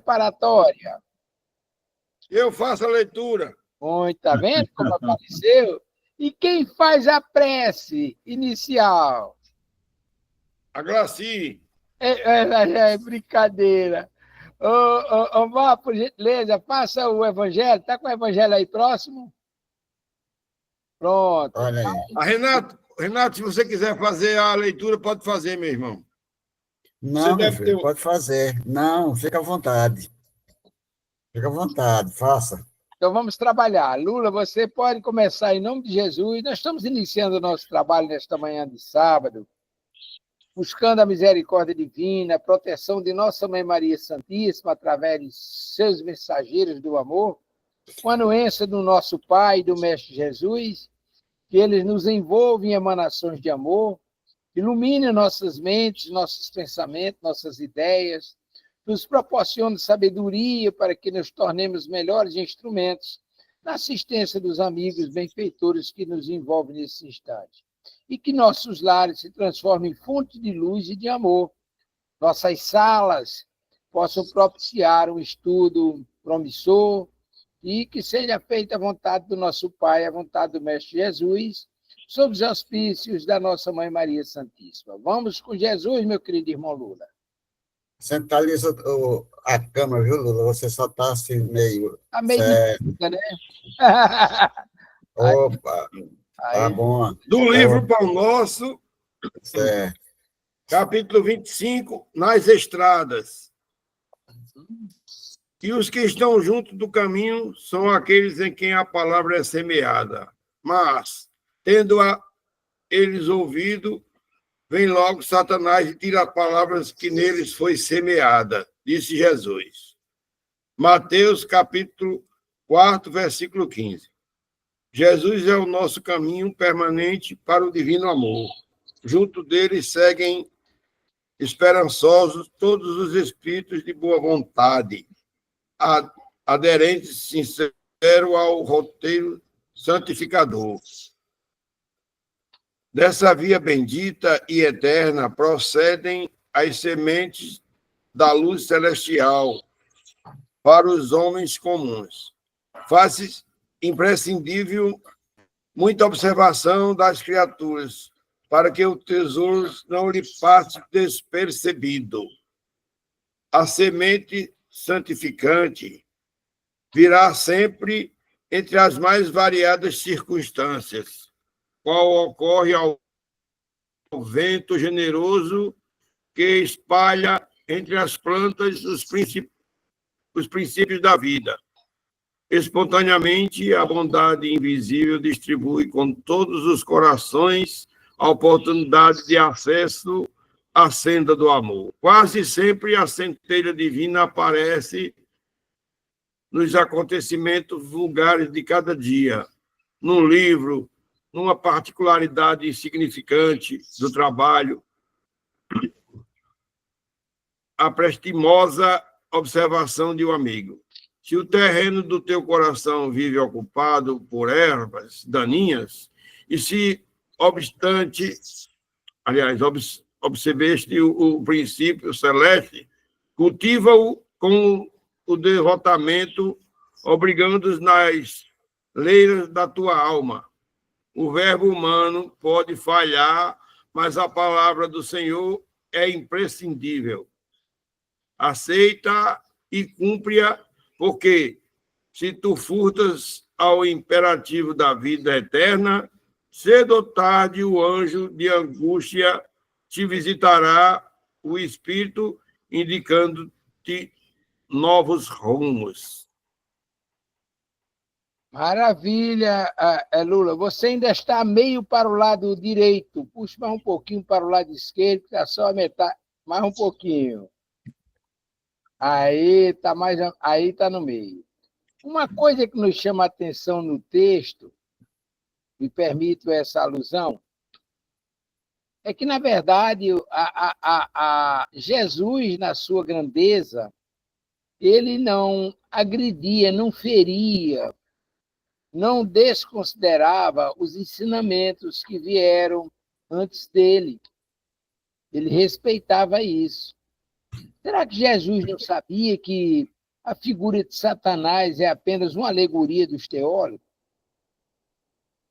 preparatória? Eu faço a leitura. Muito, tá vendo como apareceu? E quem faz a prece inicial? A Glaci. É brincadeira. Vá, por gentileza, faça o evangelho. Está com o evangelho aí próximo? Pronto. Olha aí. Renato, se você quiser fazer a leitura, pode fazer, meu irmão. Não, meu filho, pode fazer. Não, fica à vontade. Fica à vontade, faça. Então vamos trabalhar. Lula, você pode começar em nome de Jesus. Nós estamos iniciando o nosso trabalho nesta manhã de sábado, buscando a misericórdia divina, a proteção de Nossa Mãe Maria Santíssima, através de seus mensageiros do amor, com a anuência do nosso Pai e do Mestre Jesus, que eles nos envolvem em emanações de amor, ilumine nossas mentes, nossos pensamentos, nossas ideias, nos proporcione sabedoria para que nos tornemos melhores instrumentos na assistência dos amigos benfeitores que nos envolvem nesse instante. E que nossos lares se transformem em fonte de luz e de amor. Nossas salas possam propiciar um estudo promissor e que seja feita a vontade do nosso Pai, a vontade do Mestre Jesus, sob os auspícios da nossa Mãe Maria Santíssima. Vamos com Jesus, meu querido irmão Lula. Centraliza a câmera, viu, Lula? Você só está assim meio... Tá meio difícil, né? Opa, tá bom. Do livro Pão Nosso, Certo. capítulo 25, Nas Estradas. E os que estão junto do caminho são aqueles em quem a palavra é semeada. Mas, tendo-a eles ouvido, vem logo Satanás e tira as palavras que neles foi semeada, disse Jesus. Mateus, capítulo 4, versículo 15. Jesus é o nosso caminho permanente para o divino amor. Junto dele seguem esperançosos todos os espíritos de boa vontade, aderentes sincero ao roteiro santificador. Dessa via bendita e eterna procedem as sementes da luz celestial para os homens comuns. Faz imprescindível muita observação das criaturas, para que o tesouro não lhe passe despercebido. A semente santificante virá sempre entre as mais variadas circunstâncias, qual ocorre ao vento generoso que espalha entre as plantas os princípios da vida. Espontaneamente, a bondade invisível distribui com todos os corações a oportunidade de acesso à senda do amor. Quase sempre a centelha divina aparece nos acontecimentos vulgares de cada dia, num livro, numa particularidade insignificante do trabalho, a prestimosa observação de um amigo. Se o terreno do teu coração vive ocupado por ervas daninhas, e se, obstante, aliás, observeste o princípio celeste, cultiva-o com o devotamento, obrigando-os nas leiras da tua alma. O verbo humano pode falhar, mas a palavra do Senhor é imprescindível. Aceita e cumpre-a, porque se tu furtas ao imperativo da vida eterna, cedo ou tarde o anjo de angústia te visitará, o Espírito indicando-te novos rumos. Maravilha, Lula. Você ainda está meio para o lado direito. Puxa mais um pouquinho para o lado esquerdo, que está só a metade. Mais um pouquinho. Aí está no meio. Uma coisa que nos chama a atenção no texto, me permito essa alusão, é que, na verdade, Jesus, na sua grandeza, ele não agredia, não feria, não desconsiderava os ensinamentos que vieram antes dele. Ele respeitava isso. Será que Jesus não sabia que a figura de Satanás é apenas uma alegoria dos teólogos?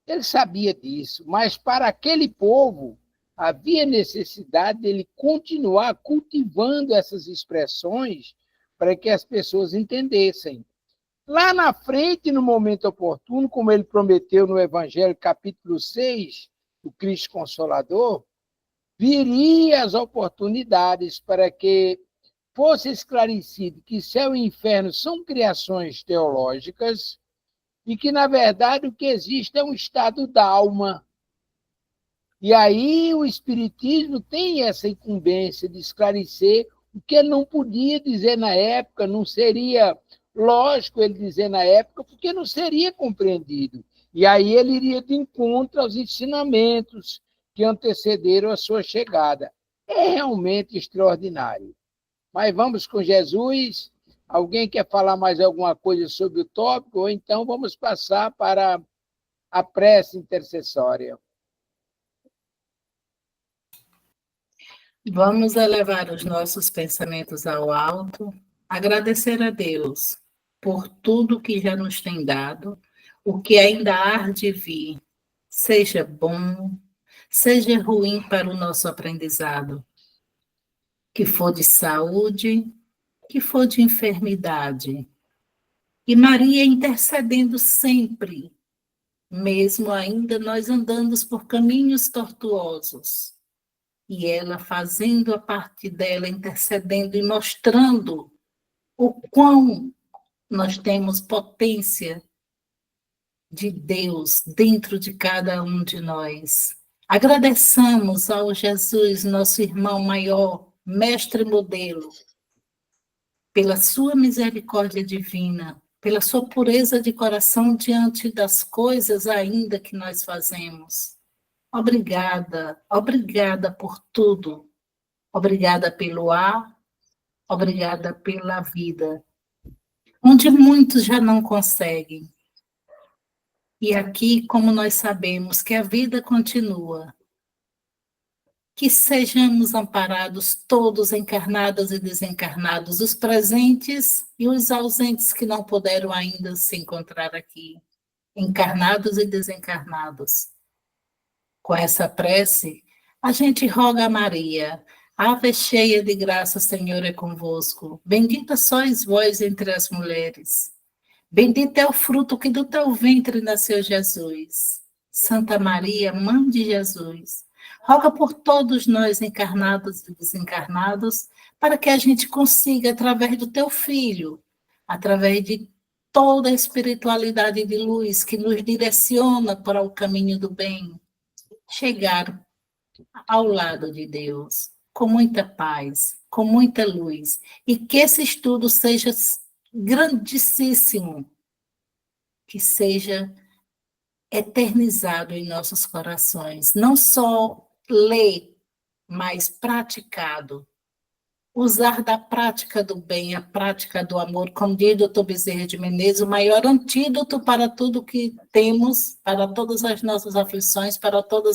Ele sabia disso, mas para aquele povo havia necessidade dele continuar cultivando essas expressões para que as pessoas entendessem. Lá na frente, no momento oportuno, como ele prometeu no Evangelho, capítulo 6, do Cristo Consolador, viria as oportunidades para que fosse esclarecido que céu e inferno são criações teológicas e que, na verdade, o que existe é um estado da alma. E aí o Espiritismo tem essa incumbência de esclarecer o que ele não podia dizer na época, não seria lógico ele dizer na época, porque não seria compreendido. E aí ele iria de encontro aos ensinamentos que antecederam a sua chegada. É realmente extraordinário. Mas vamos com Jesus. Alguém quer falar mais alguma coisa sobre o tópico? Ou então vamos passar para a prece intercessória. Vamos elevar os nossos pensamentos ao alto, agradecer a Deus por tudo que já nos tem dado, o que ainda há de vir, seja bom, seja ruim para o nosso aprendizado, que for de saúde, que for de enfermidade. E Maria intercedendo sempre, mesmo ainda nós andando por caminhos tortuosos. E ela fazendo a parte dela, intercedendo e mostrando o quão nós temos potência de Deus dentro de cada um de nós. Agradeçamos ao Jesus, nosso irmão maior, mestre modelo, pela sua misericórdia divina, pela sua pureza de coração diante das coisas ainda que nós fazemos. Obrigada, obrigada por tudo. Obrigada pelo ar, obrigada pela vida, onde muitos já não conseguem. E aqui, como nós sabemos que a vida continua, que sejamos amparados todos, encarnados e desencarnados, os presentes e os ausentes que não puderam ainda se encontrar aqui, encarnados e desencarnados. Com essa prece, a gente roga a Maria: Ave cheia de graça, Senhor é convosco. Bendita sois vós entre as mulheres. Bendito é o fruto que do teu ventre nasceu Jesus. Santa Maria, Mãe de Jesus, roga por todos nós, encarnados e desencarnados, para que a gente consiga, através do teu Filho, através de toda a espiritualidade de luz que nos direciona para o caminho do bem, chegar ao lado de Deus, com muita paz, com muita luz, e que esse estudo seja grandíssimo, que seja eternizado em nossos corações, não só ler, mas praticado, usar da prática do bem, a prática do amor, como diz o Dr. Bezerra de Menezes, o maior antídoto para tudo que temos, para todas as nossas aflições, para toda a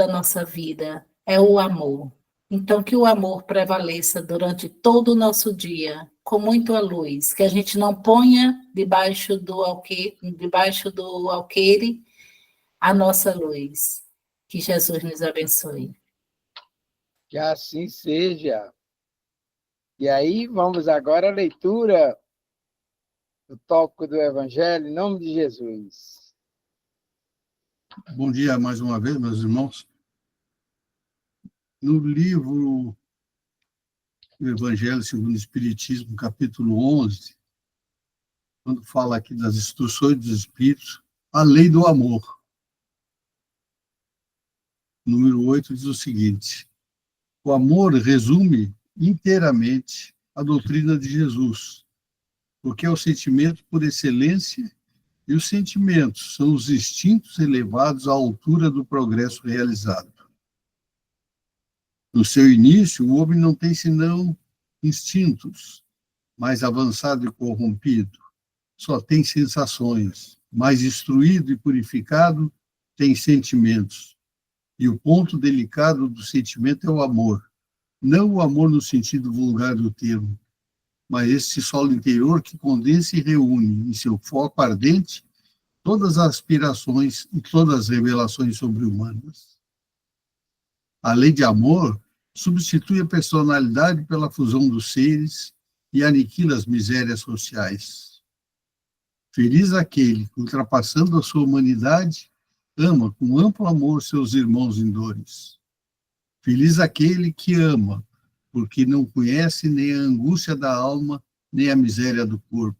nossa vida, é o amor. Então, que o amor prevaleça durante todo o nosso dia, com muita luz, que a gente não ponha debaixo do alqueire a nossa luz. Que Jesus nos abençoe. Que assim seja. E aí, vamos agora à leitura do tópico do Evangelho, em nome de Jesus. Bom dia mais uma vez, meus irmãos. No livro do Evangelho segundo o Espiritismo, capítulo 11, quando fala aqui das instruções dos Espíritos, a lei do amor. Número 8 diz o seguinte: o amor resume inteiramente a doutrina de Jesus, porque é o sentimento por excelência, e os sentimentos são os instintos elevados à altura do progresso realizado. No seu início, o homem não tem senão instintos, mais avançado e corrompido, só tem sensações, mais instruído e purificado tem sentimentos. E o ponto delicado do sentimento é o amor, não o amor no sentido vulgar do termo, mas esse solo interior que condensa e reúne em seu foco ardente todas as aspirações e todas as revelações sobre-humanas. A lei de amor substitui a personalidade pela fusão dos seres e aniquila as misérias sociais. Feliz aquele que, ultrapassando a sua humanidade, ama com amplo amor seus irmãos em dores. Feliz aquele que ama, porque não conhece nem a angústia da alma, nem a miséria do corpo.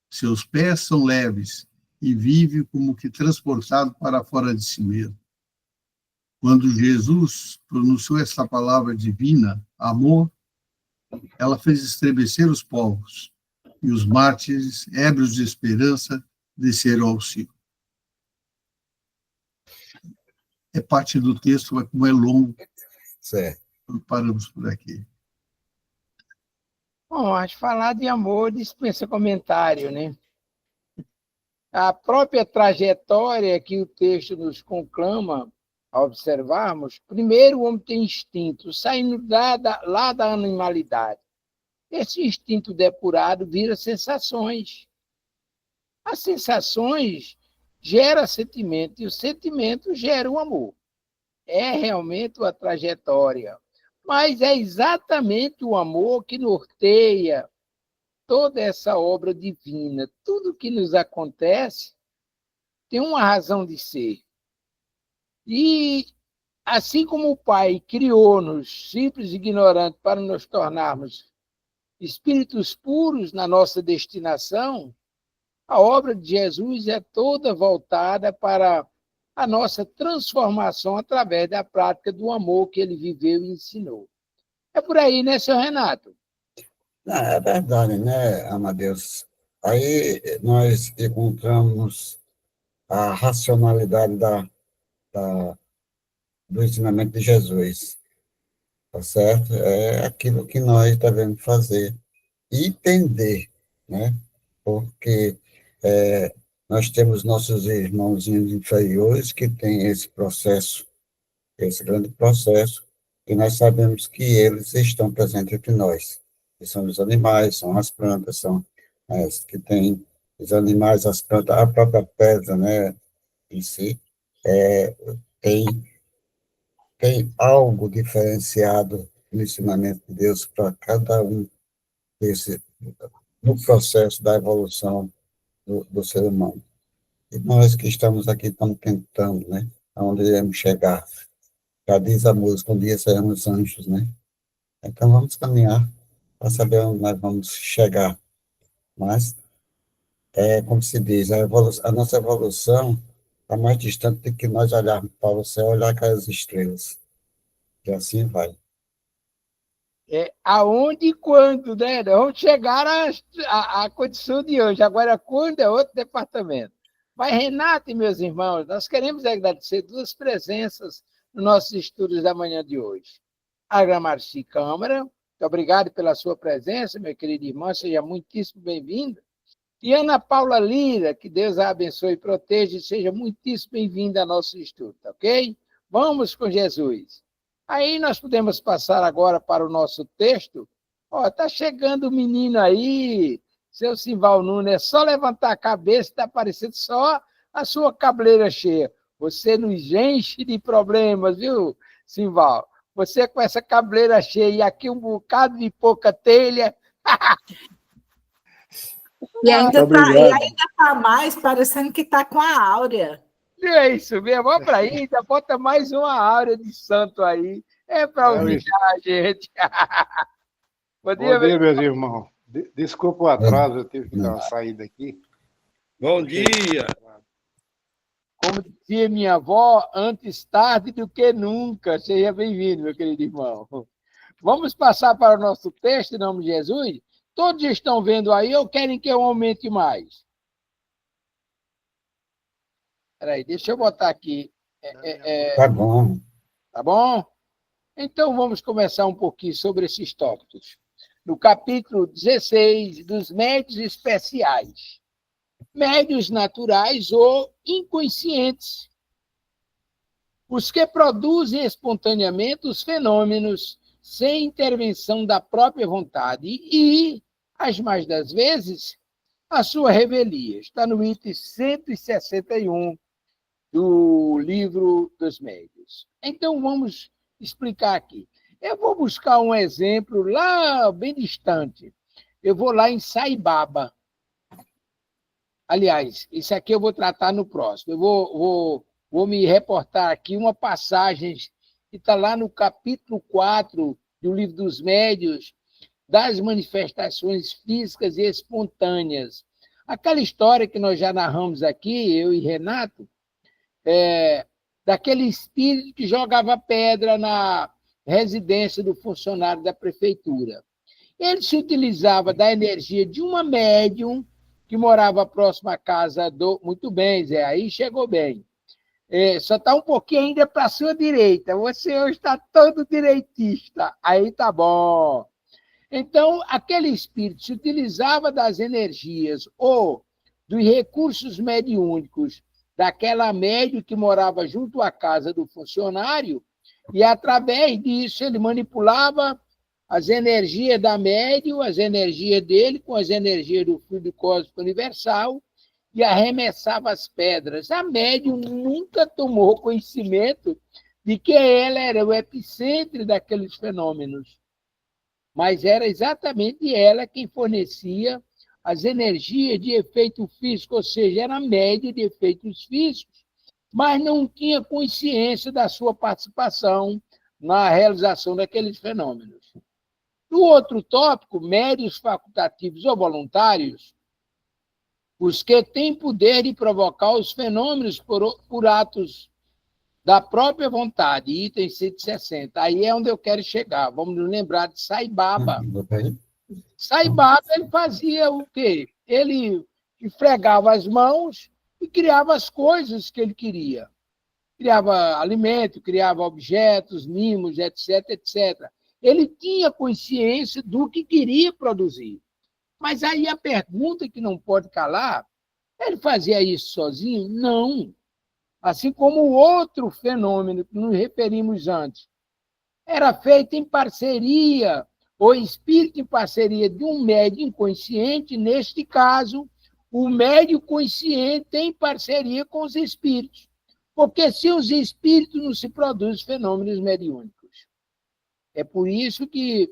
Seus pés são leves e vive como que transportado para fora de si mesmo. Quando Jesus pronunciou essa palavra divina, amor, ela fez estremecer os povos, e os mártires, ébrios de esperança, desceram ao céu. É parte do texto, mas como é longo, certo. Paramos por aqui. Bom, acho que falar de amor dispensa comentário, né? A própria trajetória que o texto nos conclama a observarmos, primeiro o homem tem instinto, saindo lá da animalidade. Esse instinto depurado vira sensações. As sensações geram sentimento, e o sentimento gera o amor. É realmente uma trajetória. Mas é exatamente o amor que norteia toda essa obra divina. Tudo que nos acontece tem uma razão de ser. E assim como o Pai criou-nos simples e ignorantes para nos tornarmos espíritos puros na nossa destinação, a obra de Jesus é toda voltada para a nossa transformação através da prática do amor que ele viveu e ensinou. É por aí, né, senhor Renato? Não, é verdade, né, Amadeus? Aí nós encontramos a racionalidade do ensinamento de Jesus, tá certo? É aquilo que nós devemos fazer e entender, né? Porque nós temos nossos irmãozinhos inferiores que têm esse processo, esse grande processo, e nós sabemos que eles estão presentes entre nós. Que são os animais, são as plantas, são as que têm os animais, as plantas, a própria pedra, né, em si, tem, tem algo diferenciado no ensinamento de Deus para cada um no processo da evolução do ser humano. E nós que estamos aqui estamos tentando, né, aonde iremos chegar. Já diz a música, um dia seremos anjos, né? Então vamos caminhar para saber onde nós vamos chegar. Mas, como se diz, a nossa evolução está mais distante do que nós olharmos para o céu e olhar aquelas estrelas. E assim vai. Aonde e quando, né? Vamos chegar à condição de hoje. Agora, quando é outro departamento. Mas, Renato e meus irmãos, nós queremos agradecer duas presenças nos nossos estudos da manhã de hoje. A Gramarci Câmara, muito obrigado pela sua presença, minha querida irmã, seja muitíssimo bem-vinda. E Ana Paula Lira, que Deus a abençoe e proteja, e seja muitíssimo bem-vinda ao nosso estudo, ok? Vamos com Jesus. Aí nós podemos passar agora para o nosso texto. Está chegando o menino aí, seu Simval Nunes, é só levantar a cabeça, está aparecendo só a sua cabeleira cheia. Você nos enche de problemas, viu, Simval? Você com essa cabeleira cheia e aqui um bocado de pouca telha. E ainda tá mais parecendo que está com a áurea. É isso mesmo, vamos para aí, ainda bota mais uma áurea de santo aí. É para humilhar a gente. Bom dia, meus irmãos. Desculpa o atraso, eu tive que dar uma saída aqui. Bom dia. Como dizia minha avó, antes tarde do que nunca. Seja bem-vindo, meu querido irmão. Vamos passar para o nosso texto, em nome de Jesus? Todos estão vendo aí ou querem que eu aumente mais? Espera aí, deixa eu botar aqui. Tá bom. Tá bom? Então, vamos começar um pouquinho sobre esses tópicos. No capítulo 16, dos médios especiais. Médios naturais ou inconscientes. Os que produzem espontaneamente os fenômenos sem intervenção da própria vontade e, as mais das vezes, a sua revelia. Está no item 161 do livro dos médiuns. Então, vamos explicar aqui. Eu vou buscar um exemplo lá bem distante. Eu vou lá em Sai Baba. Aliás, isso aqui eu vou tratar no próximo. Eu vou me reportar aqui uma passagem que está lá no capítulo 4 do Livro dos Médiuns, das manifestações físicas e espontâneas. Aquela história que nós já narramos aqui, eu e Renato, daquele espírito que jogava pedra na residência do funcionário da prefeitura. Ele se utilizava da energia de uma médium que morava próximo à casa do... Muito bem, Zé, aí chegou bem. Só está um pouquinho ainda para a sua direita. Você hoje está todo direitista. Aí tá bom. Então, aquele espírito se utilizava das energias ou dos recursos mediúnicos daquela médium que morava junto à casa do funcionário, e, através disso, ele manipulava as energias da médium, as energias dele, com as energias do Fluido Cósmico Universal, e arremessava as pedras. A médium nunca tomou conhecimento de que ela era o epicentro daqueles fenômenos, mas era exatamente ela quem fornecia as energias de efeito físico, ou seja, era a média de efeitos físicos, mas não tinha consciência da sua participação na realização daqueles fenômenos. No outro tópico, médiuns facultativos ou voluntários, os que têm poder de provocar os fenômenos por atos da própria vontade, item 160. Aí é onde eu quero chegar. Vamos nos lembrar de Sai Baba. Sai Baba, ele fazia o quê? Ele esfregava as mãos e criava as coisas que ele queria. Criava alimento, criava objetos, mimos, etc, etc. Ele tinha consciência do que queria produzir. Mas aí a pergunta que não pode calar, ele fazia isso sozinho? Não. Assim como o outro fenômeno que nos referimos antes, era feito em parceria, ou espírito em parceria de um médium inconsciente, neste caso, o médium consciente em parceria com os espíritos. Porque sem os espíritos não se produzem fenômenos mediúnicos. É por isso que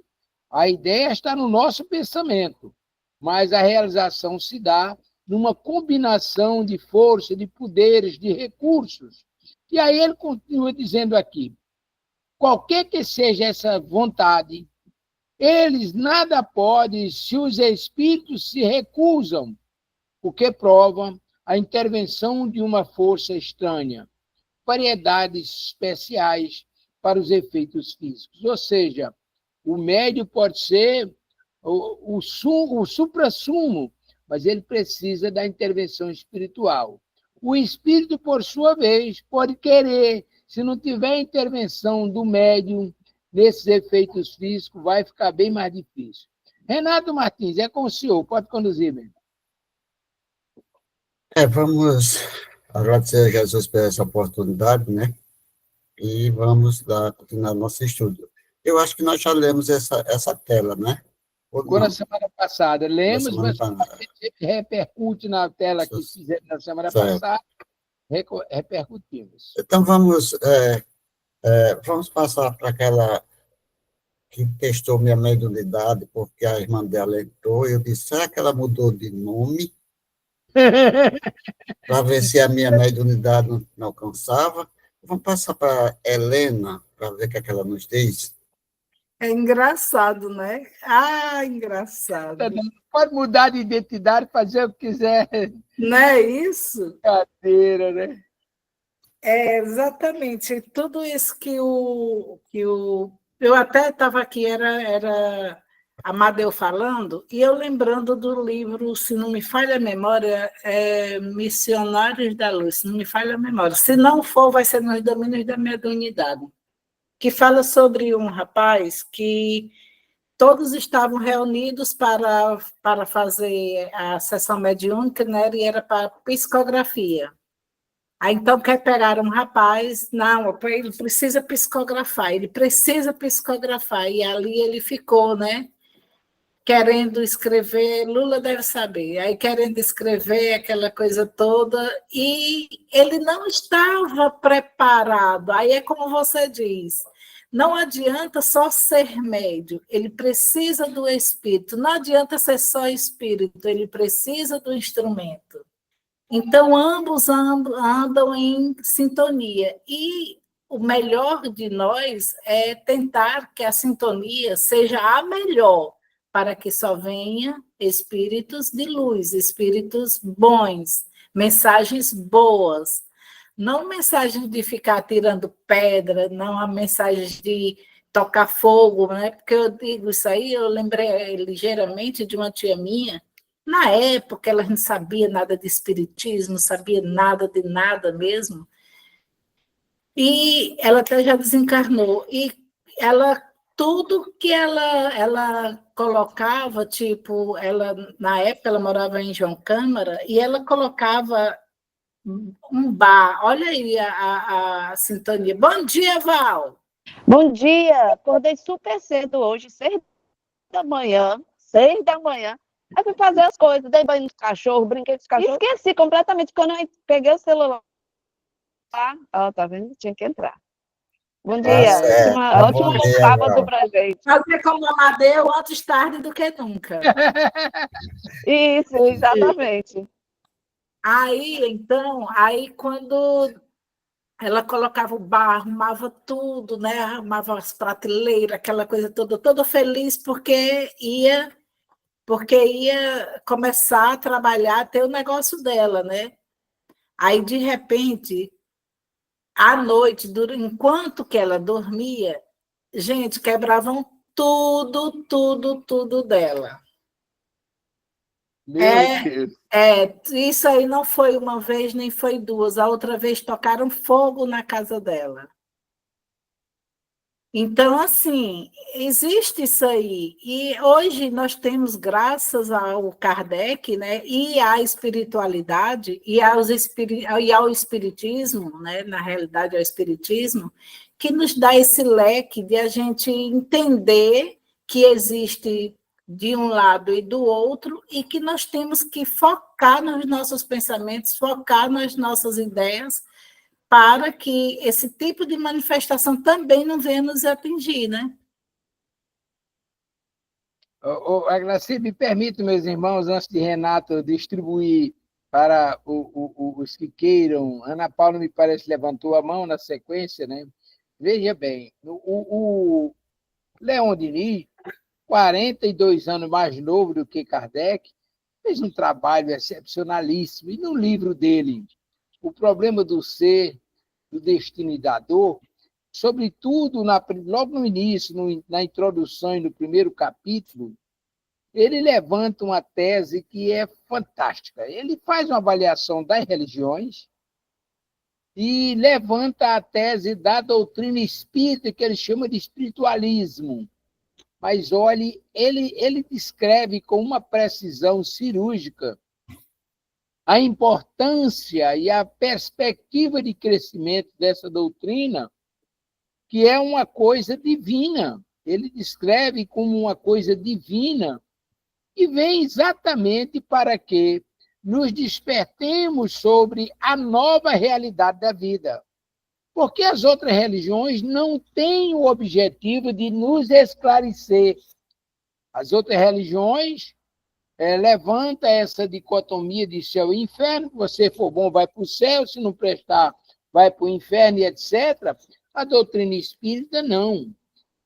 a ideia está no nosso pensamento, mas a realização se dá numa combinação de força, de poderes, de recursos. E aí ele continua dizendo aqui, qualquer que seja essa vontade, eles nada podem se os espíritos se recusam, o que prova a intervenção de uma força estranha, variedades especiais para os efeitos físicos. Ou seja, o médium pode ser o suprassumo, mas ele precisa da intervenção espiritual. O espírito, por sua vez, pode querer, se não tiver intervenção do médium nesses efeitos físicos, vai ficar bem mais difícil. Renato Martins, é com o senhor, pode conduzir, mesmo. Vamos agradecer a Jesus por essa oportunidade, né? E vamos continuar nosso estudo. Eu acho que nós já lemos essa tela, né? Ficou na semana passada. Lemos, mas repercute na tela que fizemos na semana passada, repercutimos. Então, vamos passar para aquela que testou minha mediunidade, porque a irmã dela entrou, eu disse, será que ela mudou de nome? Para ver se a minha mediunidade não alcançava. Vamos passar para a Helena, para ver o que ela nos diz. É engraçado, né? Engraçado. Pode mudar de identidade, fazer o que quiser. Não é isso? Cadeira, né? Exatamente. Tudo isso que eu até estava aqui, era Amadeu falando, e eu lembrando do livro, se não me falha a memória, Missionários da Luz, se não me falha a memória. Se não for, vai ser nos Domínios da Mediunidade, que fala sobre um rapaz que todos estavam reunidos para fazer a sessão mediúnica, né, e era para psicografia. Aí então quer pegar um rapaz, não, ele precisa psicografar, e ali ele ficou, né? Querendo escrever, Lula deve saber, aí querendo escrever aquela coisa toda, e ele não estava preparado. Aí é como você diz, não adianta só ser médio, ele precisa do espírito, não adianta ser só espírito, ele precisa do instrumento. Então, ambos andam em sintonia. E o melhor de nós é tentar que a sintonia seja a melhor, para que só venha espíritos de luz, espíritos bons, mensagens boas. Não mensagens de ficar tirando pedra, não a mensagem de tocar fogo, né? Porque eu digo isso aí, eu lembrei ligeiramente de uma tia minha. Na época, ela não sabia nada de espiritismo, não sabia nada de nada mesmo. E ela até já desencarnou. E ela, tudo que ela colocava, tipo, na época ela morava em João Câmara, e ela colocava um bar. Olha aí a sintonia. Bom dia, Val! Bom dia! Acordei super cedo hoje, 6 da manhã, 6 da manhã. Aí fui fazer as coisas, dei banho nos cachorros, brinquei com os cachorros. Esqueci completamente. Quando eu peguei o celular, ó, tá vendo? Tinha que entrar. Bom dia. Ótimo sábado pra gente. Fazer como Amadeu, antes tarde do que nunca. Isso, exatamente. Aí quando ela colocava o bar, arrumava tudo, né? Arrumava as prateleiras, aquela coisa toda feliz, porque ia começar a trabalhar, ter o negócio dela, né? Aí, de repente, à noite, enquanto que ela dormia, gente, quebravam tudo dela. Meu Deus. Isso aí não foi uma vez, nem foi duas. A outra vez tocaram fogo na casa dela. Então, assim, existe isso aí. E hoje nós temos, graças ao Kardec, né, e à espiritualidade, e ao espiritismo, né, na realidade ao espiritismo, que nos dá esse leque de a gente entender que existe de um lado e do outro, e que nós temos que focar nos nossos pensamentos, focar nas nossas ideias, para que esse tipo de manifestação também não venha nos atingir, né? Aglaci, me permite, meus irmãos, antes de Renato distribuir para os que queiram. Ana Paula, me parece, levantou a mão na sequência, né? Veja bem, o Leon Denis, 42 anos mais novo do que Kardec, fez um trabalho excepcionalíssimo. E no livro dele, O Problema do Ser, do Destino e da Dor, sobretudo logo no início, na introdução e no primeiro capítulo, ele levanta uma tese que é fantástica. Ele faz uma avaliação das religiões e levanta a tese da doutrina espírita, que ele chama de espiritualismo. Mas, olhe, ele descreve com uma precisão cirúrgica a importância e a perspectiva de crescimento dessa doutrina, que é uma coisa divina. Ele descreve como uma coisa divina e vem exatamente para que nos despertemos sobre a nova realidade da vida. Porque as outras religiões não têm o objetivo de nos esclarecer. As outras religiões levantam essa dicotomia de céu e inferno: se você for bom, vai para o céu; se não prestar, vai para o inferno, e etc. A doutrina espírita, não.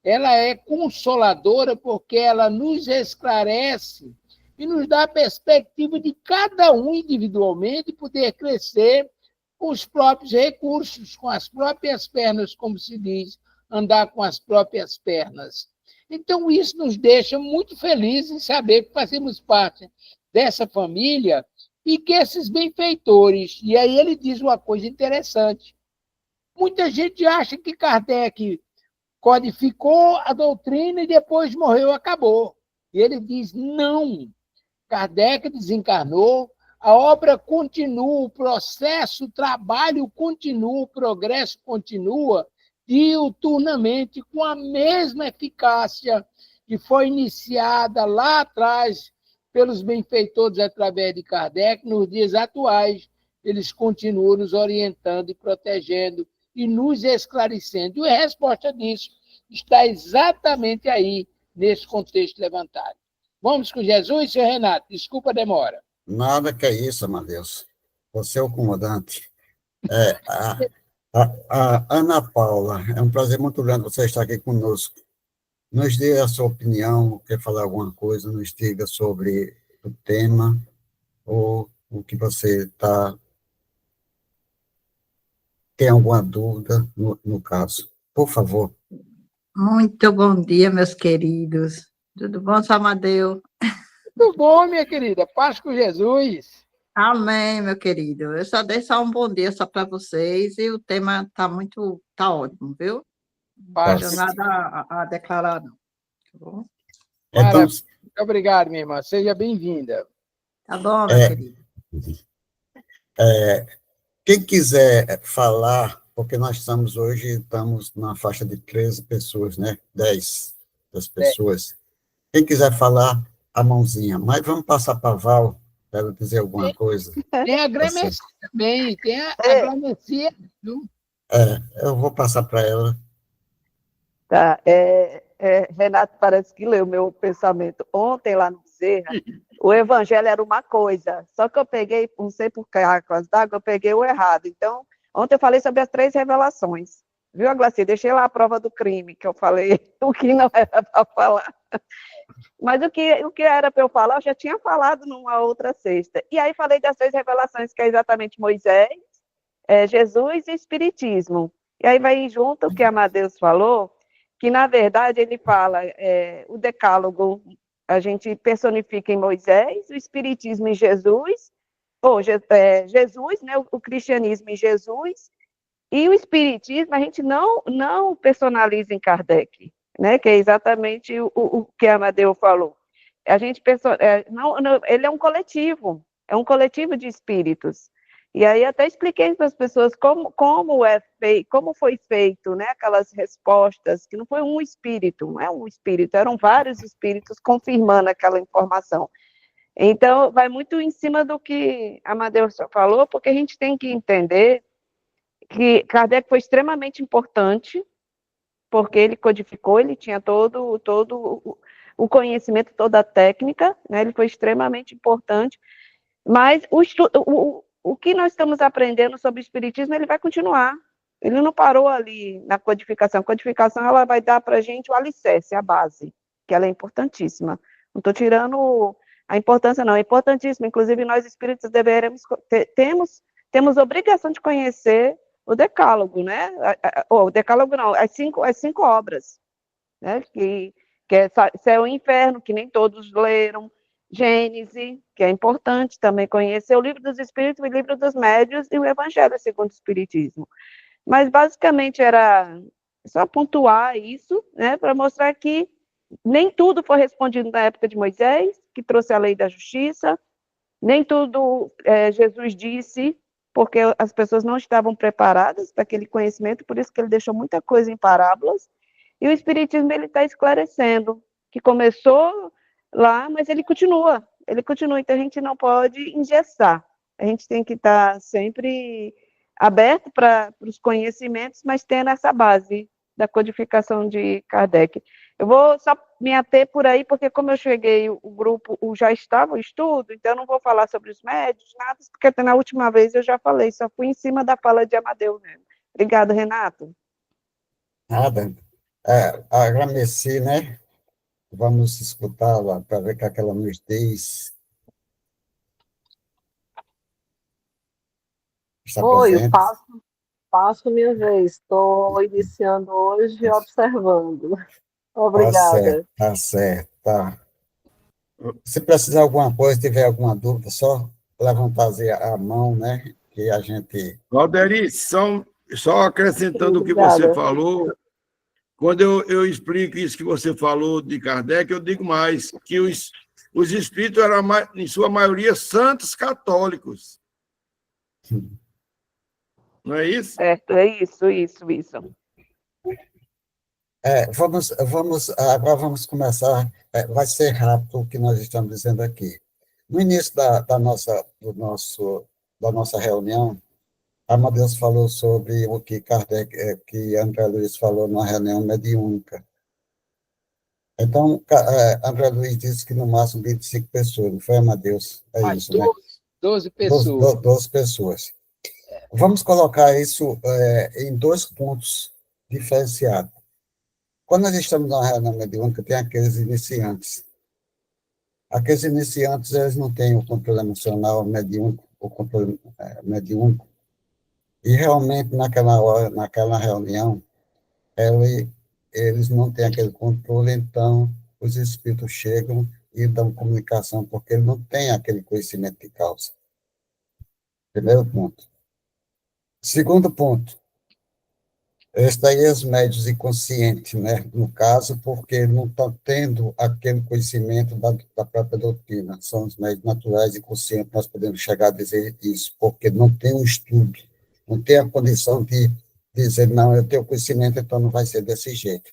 Ela é consoladora porque ela nos esclarece e nos dá a perspectiva de cada um individualmente poder crescer com os próprios recursos, com as próprias pernas, como se diz, andar com as próprias pernas. Então, isso nos deixa muito felizes em saber que fazemos parte dessa família e que esses benfeitores... E aí ele diz uma coisa interessante. Muita gente acha que Kardec codificou a doutrina e depois morreu, acabou. E ele diz, não. Kardec desencarnou, A obra continua, o processo, o trabalho continua, o progresso continua diuturnamente com a mesma eficácia que foi iniciada lá atrás pelos benfeitores através de Kardec. Nos dias atuais, eles continuam nos orientando e protegendo e nos esclarecendo. E a resposta disso está exatamente aí, nesse contexto levantado. Vamos com Jesus, senhor Renato? Desculpa a demora. Nada que é isso, Amadeus. Você é o comandante. Ana Paula, é um prazer muito grande você estar aqui conosco. Nos dê a sua opinião, quer falar alguma coisa, nos diga sobre o tema, ou o que você tem alguma dúvida no caso. Por favor. Muito bom dia, meus queridos. Tudo bom, Amadeu? Tudo bom, minha querida? Paz com Jesus. Amém, meu querido. Eu só dei só um bom dia só para vocês e o tema tá ótimo, viu? Não tenho nada a declarar, não. Tá bom? Então, muito obrigado, minha irmã. Seja bem-vinda. Tá bom, meu querido. Quem quiser falar, porque nós estamos na faixa de 13 pessoas, né? 10 das pessoas. Quem quiser falar, a mãozinha. Mas vamos passar para a Val, para ela dizer alguma coisa. Tem a Gramercia também, tem a Gramercia. Eu vou passar para ela. Tá, Renato parece que leu meu pensamento. Ontem, lá no Bezerra, o evangelho era uma coisa, só que eu peguei, não sei por cargas d'água, eu peguei o errado. Então, ontem eu falei sobre as 3 revelações. Viu, Glacia? Deixei lá a prova do crime, que eu falei o que não era para falar. Mas o que era para eu falar, eu já tinha falado numa outra sexta. E aí falei das 3 revelações, que é exatamente Moisés, Jesus e Espiritismo. E aí vai junto o que Amadeus falou, que, na verdade, ele fala o decálogo, a gente personifica em Moisés, o Espiritismo em Jesus, Jesus, né, o cristianismo em Jesus, e o Espiritismo a gente não personaliza em Kardec, né, que é exatamente o que Amadeu falou. A gente ele é um coletivo de espíritos. E aí até expliquei para as pessoas como foi feito, né, aquelas respostas, que não foi um espírito, não é um espírito, eram vários espíritos confirmando aquela informação. Então, vai muito em cima do que Amadeu falou, porque a gente tem que entender que Kardec foi extremamente importante, porque ele codificou, ele tinha todo o conhecimento, toda a técnica, né, ele foi extremamente importante, mas o que nós estamos aprendendo sobre o Espiritismo, ele vai continuar. Ele não parou ali na codificação. A codificação, ela vai dar para a gente o alicerce, a base, que ela é importantíssima. Não estou tirando a importância, não. É importantíssima. Inclusive, nós espíritos temos obrigação de conhecer o decálogo, né? O decálogo não, as cinco obras, né? Que é Céu e Inferno, que nem todos leram, Gênese, que é importante também conhecer, o Livro dos Espíritos, o Livro dos Médiuns e o Evangelho segundo o Espiritismo. Mas, basicamente, era só pontuar isso, né, para mostrar que nem tudo foi respondido na época de Moisés, que trouxe a lei da justiça, nem tudo Jesus disse, porque as pessoas não estavam preparadas para aquele conhecimento, por isso que ele deixou muita coisa em parábolas, e o Espiritismo está esclarecendo, que começou lá, mas ele continua, então a gente não pode engessar, a gente tem que estar sempre aberto para os conhecimentos, mas tendo essa base da codificação de Kardec. Eu vou só me ater por aí, porque como eu cheguei, o grupo já estava o estudo, então eu não vou falar sobre os médios, nada, porque até na última vez eu já falei, só fui em cima da fala de Amadeu mesmo. Obrigado, Renato. Nada. Agradeci, né? Vamos escutá-la para ver o que ela nos diz. Está presente? Passo minha vez. Estou iniciando hoje e observando. Obrigada. Tá certo. Se precisar de alguma coisa, tiver alguma dúvida, só levantar a mão, né? Que a gente... Valderi, só acrescentando o que você falou, quando eu explico isso que você falou de Kardec, eu digo mais, que Os espíritos eram, em sua maioria, santos católicos. Não é isso? Certo, é isso. Agora vamos começar, vai ser rápido o que nós estamos dizendo aqui. No início da nossa reunião, a Amadeus falou sobre o que Kardec, que André Luiz falou na reunião mediúnica. Então, André Luiz disse que no máximo 25 pessoas, não foi, Amadeus? É isso, né? 12 pessoas. 12 pessoas. Vamos colocar isso em 2 pontos diferenciados. Quando nós estamos na reunião mediúnica, tem aqueles iniciantes. Aqueles iniciantes, eles não têm o controle emocional mediúnico, o controle mediúnico. E realmente, naquela hora, naquela reunião, eles não têm aquele controle, então os espíritos chegam e dão comunicação, porque ele não tem aquele conhecimento de causa. Primeiro ponto. Segundo ponto, esse daí é os médios inconscientes, né? No caso, porque não estão tendo aquele conhecimento da própria doutrina. São os médios naturais e conscientes, nós podemos chegar a dizer isso, porque não tem um estudo, não tem a condição de dizer, não, eu tenho conhecimento, então não vai ser desse jeito.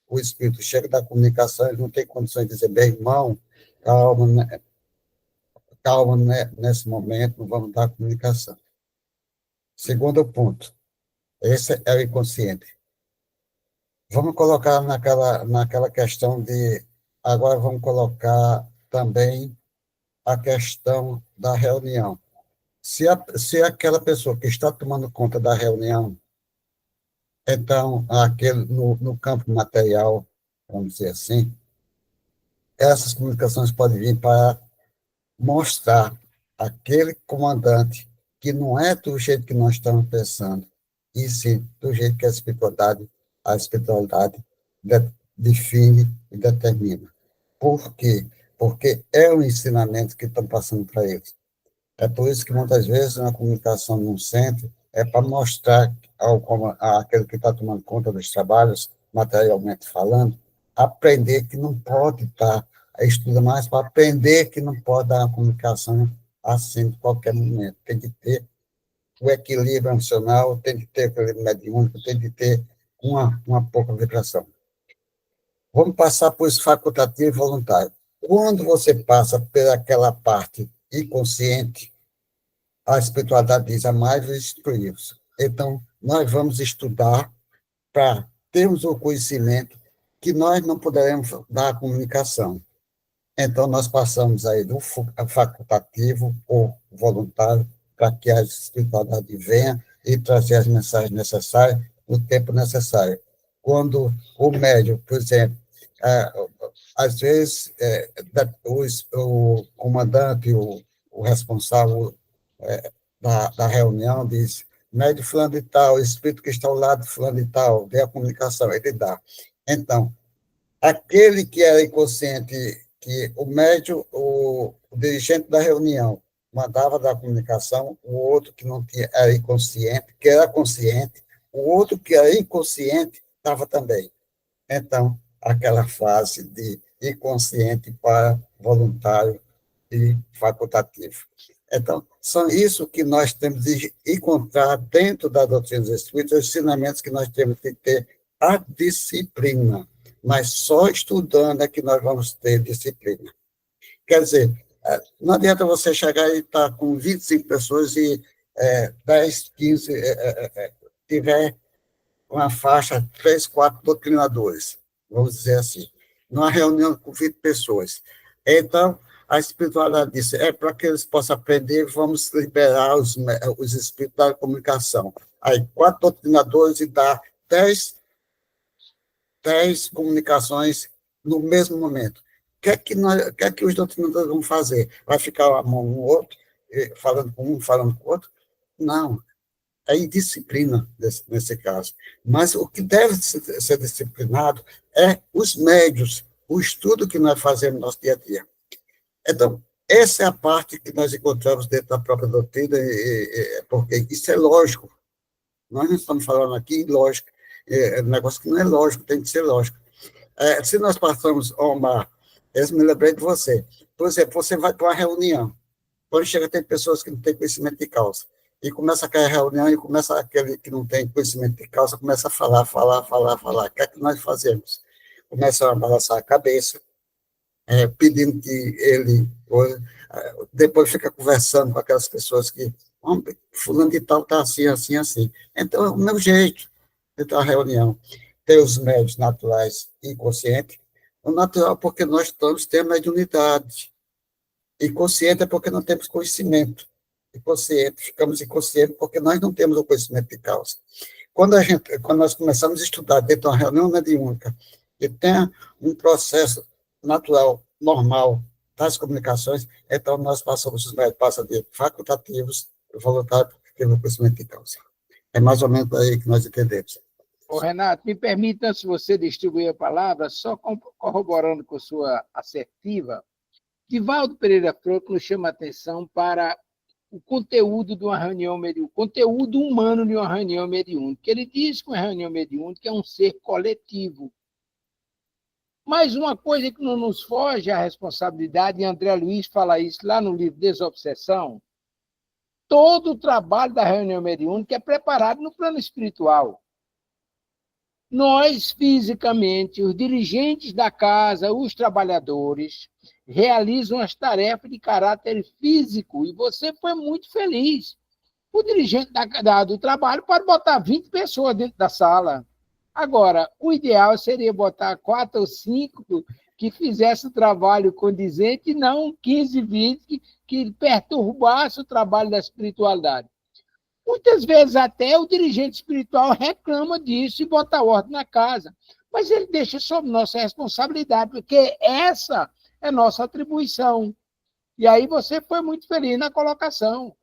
O espírito chega da comunicação, ele não tem condições de dizer, bem, irmão, calma, né? Nesse momento, não vamos dar comunicação. Segundo ponto, esse é o inconsciente. Vamos colocar naquela questão de... Agora vamos colocar também a questão da reunião. Se aquela pessoa que está tomando conta da reunião, então, no campo material, vamos dizer assim, essas comunicações podem vir para mostrar aquele comandante que não é do jeito que nós estamos pensando, e sim do jeito que a espiritualidade define e determina. Por quê? Porque é o ensinamento que estão passando para eles. É por isso que, muitas vezes, na comunicação num centro, é para mostrar àquele que está tomando conta dos trabalhos, materialmente falando, aprender que não pode estuda mais para aprender que não pode dar uma comunicação assim, de qualquer momento. Tem que ter o equilíbrio emocional, tem que ter o equilíbrio mediúnico, tem que ter uma pouca vibração. Vamos passar por isso facultativo e voluntário. Quando você passa por aquela parte inconsciente, a espiritualidade diz, a mais os instruídos. Então, nós vamos estudar para termos o conhecimento que nós não poderemos dar a comunicação. Então, nós passamos aí do facultativo ou voluntário para que a espiritualidade venha e trazer as mensagens necessárias no tempo necessário. Quando o médium, por exemplo, às vezes, o comandante, o responsável da reunião diz, médium fulano de tal, o espírito que está ao lado de fulano de tal, dê a comunicação, ele dá. Então, aquele que era inconsciente, que o médium, o dirigente da reunião, mandava dar comunicação, o outro que não tinha, era inconsciente, que era consciente, o outro que era inconsciente estava também. Então, aquela fase de inconsciente para voluntário e facultativo. Então, são isso que nós temos de encontrar dentro da doutrina dos espíritos, os ensinamentos que nós temos de ter a disciplina, mas só estudando é que nós vamos ter disciplina. Quer dizer, não adianta você chegar e estar com 25 pessoas e 10, 15, tiver uma faixa, 3, 4 doutrinadores, vamos dizer assim, numa reunião com 20 pessoas. Então, a espiritualidade disse, para que eles possam aprender, vamos liberar os espíritos da comunicação. Aí, 4 doutrinadores e dá 10 comunicações no mesmo momento. O que é que os doutrinadores vão fazer? Vai ficar a mão no outro, falando com um, falando com o outro? Não. É indisciplina nesse caso. Mas o que deve ser disciplinado é os médios, o estudo que nós fazemos no nosso dia a dia. Então, essa é a parte que nós encontramos dentro da própria doutrina, porque isso é lógico. Nós não estamos falando aqui em lógica, é um negócio que não é lógico, tem que ser lógico. Se nós passamos, Omar, eu me lembrei de você, Por exemplo, você vai para uma reunião, quando chega, tem pessoas que não têm conhecimento de causa, e começa aquela reunião, e começa aquele que não tem conhecimento de causa, começa a falar. O que é que nós fazemos? Começa a balançar a cabeça, pedindo que ele... Depois fica conversando com aquelas pessoas que... fulano de tal está assim, assim, assim. Então, é o meu jeito de ter uma reunião. Tem os médios naturais e inconscientes. O natural, porque nós todos temos mediunidade. Inconsciente é porque não temos conhecimento. Inconsciente, ficamos inconscientes porque nós não temos o conhecimento de causa. Quando nós começamos a estudar dentro de uma reunião mediúnica, e tem um processo natural, normal, das comunicações, então nós passamos, os médios passam de facultativos, voluntários, porque temos o conhecimento de causa. É mais ou menos aí que nós entendemos. Ô, Renato, me permita, antes de você distribuir a palavra, só corroborando com sua assertiva, Divaldo Pereira Franco nos chama a atenção para o conteúdo de uma reunião mediúnica, o conteúdo humano de uma reunião mediúnica. Ele diz que uma reunião mediúnica é um ser coletivo. Mas uma coisa que não nos foge à responsabilidade, e André Luiz fala isso lá no livro Desobsessão, todo o trabalho da reunião mediúnica é preparado no plano espiritual. Nós, fisicamente, os dirigentes da casa, os trabalhadores, realizam as tarefas de caráter físico, e você foi muito feliz. O dirigente do trabalho pode botar 20 pessoas dentro da sala. Agora, o ideal seria botar 4 ou 5 que fizessem o trabalho condizente, e não 15, 20 que perturbassem o trabalho da espiritualidade. Muitas vezes até o dirigente espiritual reclama disso e bota ordem na casa, mas ele deixa sob nossa responsabilidade, porque essa é nossa atribuição. E aí você foi muito feliz na colocação.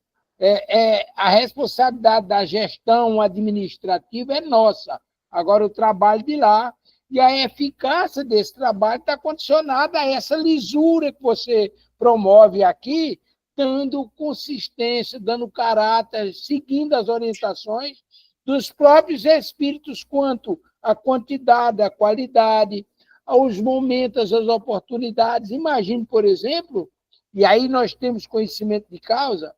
A responsabilidade da gestão administrativa é nossa. Agora, o trabalho de lá, e a eficácia desse trabalho está condicionada a essa lisura que você promove aqui, dando consistência, dando caráter, seguindo as orientações dos próprios espíritos quanto à quantidade, à qualidade, aos momentos, às oportunidades. Imagine, por exemplo, e aí nós temos conhecimento de causa,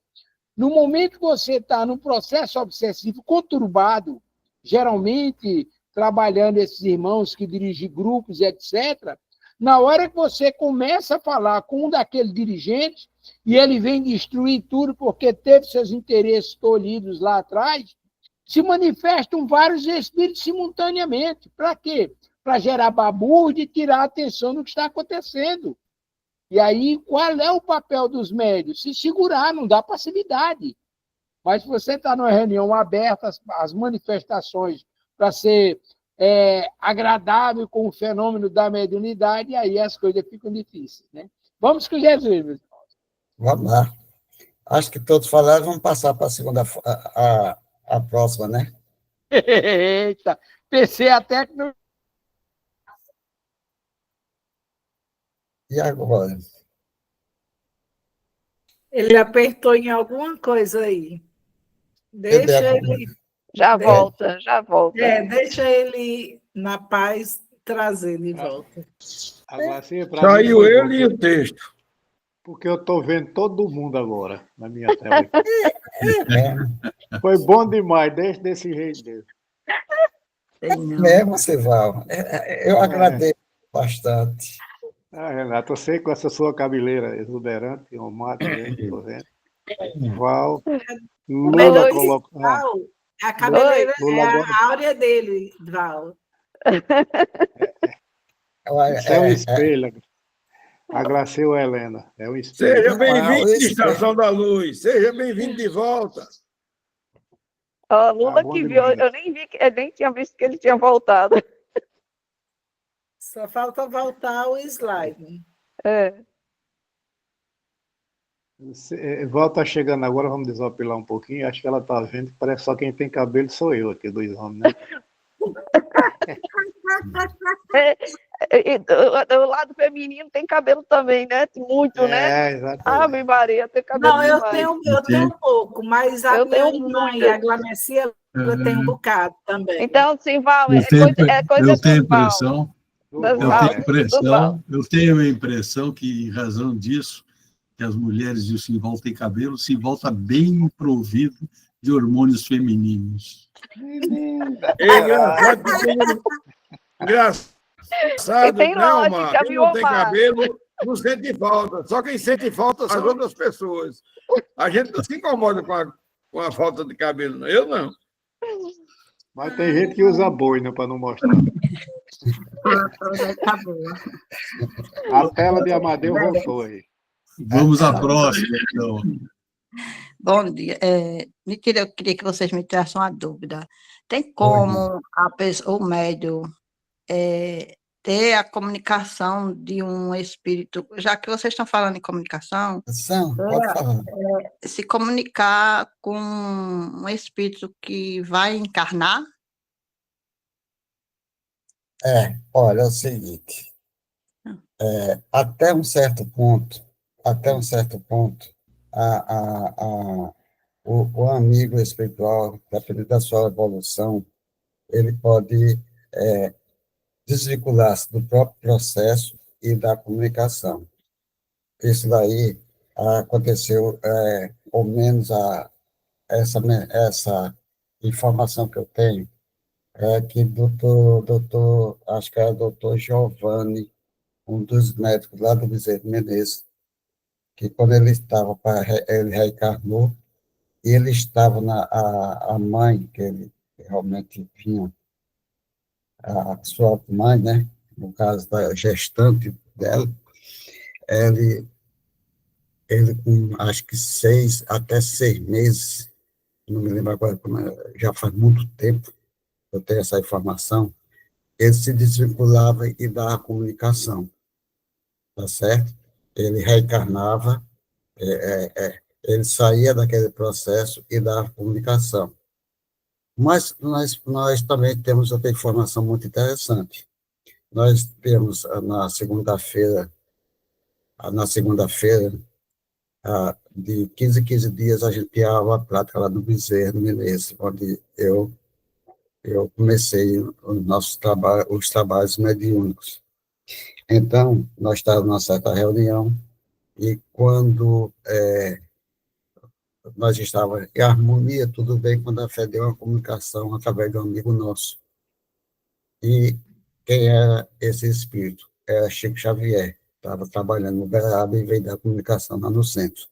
no momento que você está num processo obsessivo conturbado, geralmente trabalhando esses irmãos que dirigem grupos, etc., na hora que você começa a falar com um daqueles dirigentes, e ele vem destruir tudo porque teve seus interesses tolhidos lá atrás, se manifestam vários espíritos simultaneamente. Para quê? Para gerar babúrdia e tirar a atenção do que está acontecendo. E aí, qual é o papel dos médios? Se segurar, não dá passividade. Mas se você está numa reunião aberta, as manifestações para ser agradável com o fenômeno da mediunidade, aí as coisas ficam difíceis, né? Vamos com Jesus, meus irmãos. Vamos lá. Acho que todos falaram, vamos passar para a segunda, a próxima, né? Eita, pensei até que não... E agora? Ele apertou em alguma coisa aí. Deixa ele... Já volta, já volta. Deixa ele na paz trazer de volta. Agora, sim, Saiu ele e o texto. Porque eu estou vendo todo mundo agora na minha tela. Foi bom demais, deixa desse jeito dele. Você vai. Eu agradeço bastante. Renato, eu sei com essa sua cabeleira exuberante, um mato, estou vendo. Val, Lula colocou. A cabeleira é a áurea dele, Val. Isso é um espelho. Agradeceu, Helena. É um espelho. Seja bem-vindo, Estação da Luz. Seja bem-vindo de volta. Lula que viu, eu nem tinha visto que ele tinha voltado. Só falta voltar o slide. Val está chegando agora, vamos desopilar um pouquinho. Acho que ela está vendo que parece só quem tem cabelo sou eu aqui, 2 homens, né? O lado feminino tem cabelo também, né? Muito, né? Exatamente. Ave Maria, tem cabelo. Não, eu tenho um pouco, mas a minha irmã e a Glamecia, eu tenho um bocado também. Então, sim, Val, eu tenho a impressão Tudo bom, Val, Eu tenho a impressão que, em razão disso, que as mulheres de Simval têm cabelo, Simval está bem provido de hormônios femininos. Linda. É engraçado que E tem né, Omar? lógica, Quem viu, não tem Omar? cabelo não sente falta. Só quem sente falta são as outras pessoas. A gente não se incomoda com a falta de cabelo, não. Eu não. Mas tem gente que usa boina para não mostrar. Tá boa. A tela de Amadeu voltou aí. Vamos à próxima, então. Bom dia. Mentira, eu queria que vocês me tirassem uma dúvida. Tem como o médium ter a comunicação de um espírito, já que vocês estão falando em comunicação, Pode falar. se comunicar com um espírito que vai encarnar? Olha, é o seguinte, até um certo ponto, o amigo espiritual, dependendo da sua evolução, ele pode desvincular-se do próprio processo e da comunicação. Isso daí aconteceu, ou menos essa informação que eu tenho, que acho que era o doutor Giovanni, um dos médicos lá do Bezerra de Menezes, que quando ele ele reencarnou, e ele estava a mãe, que ele realmente tinha, a sua mãe, né, no caso da gestante dela, ele, ele com acho que 6 meses, não me lembro agora, já faz muito tempo, eu tenho essa informação, ele se desvinculava e dava comunicação, tá certo? Ele reencarnava, ele saía daquele processo e dava comunicação. Mas nós também temos outra informação muito interessante. Nós temos na segunda-feira, de 15 em 15 dias, a gente tinha aula prática lá no Bezerra de Menezes, onde eu comecei os trabalhos mediúnicos. Então, nós estávamos numa certa reunião, e quando nós estávamos em harmonia, tudo bem, quando a fé deu uma comunicação através de um amigo nosso. E quem era esse espírito? Era Chico Xavier, estava trabalhando no Beraba e veio da comunicação lá no centro.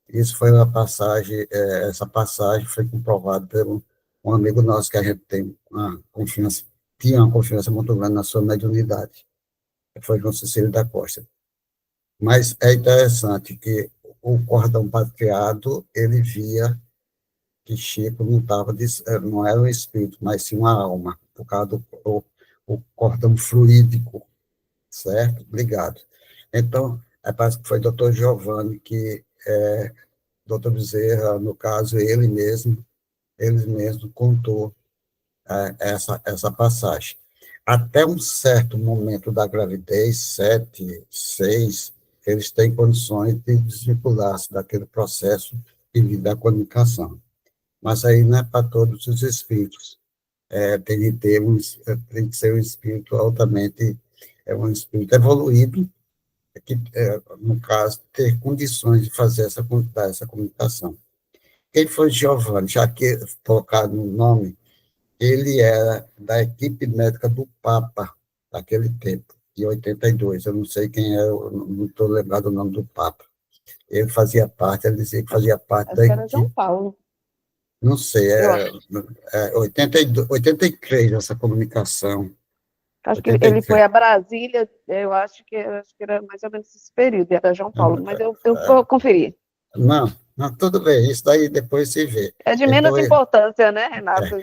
Isso foi uma passagem, essa passagem foi comprovada por um amigo nosso que a gente tem tinha uma confiança muito grande na sua mediunidade, foi João Cecílio da Costa. Mas é interessante que o cordão patriado, ele via que Chico não era um espírito, mas sim uma alma, por causa o cordão fluídico, certo? Obrigado. Então, parece que foi o doutor Giovanni que, doutor Bezerra, no caso, ele mesmo contou essa passagem. Até um certo momento da gravidez, 7, 6, eles têm condições de desvincular-se daquele processo e da comunicação. Mas aí não é para todos os espíritos. Tem que ser um espírito altamente, um espírito evoluído, que, no caso, ter condições de fazer dar essa comunicação. Quem foi Giovanni? Já que colocado no nome, ele era da equipe médica do Papa, daquele tempo, de 82. Eu não sei quem era, não estou lembrado o nome do Papa. Ele dizia que fazia parte da equipe. Era João Paulo. Não sei, 83 essa comunicação. Acho que ele foi a Brasília, eu acho que era mais ou menos esse período, era João Paulo, mas eu vou conferir. Não, tudo bem, isso daí depois se vê. É de menos importância, né, Renato?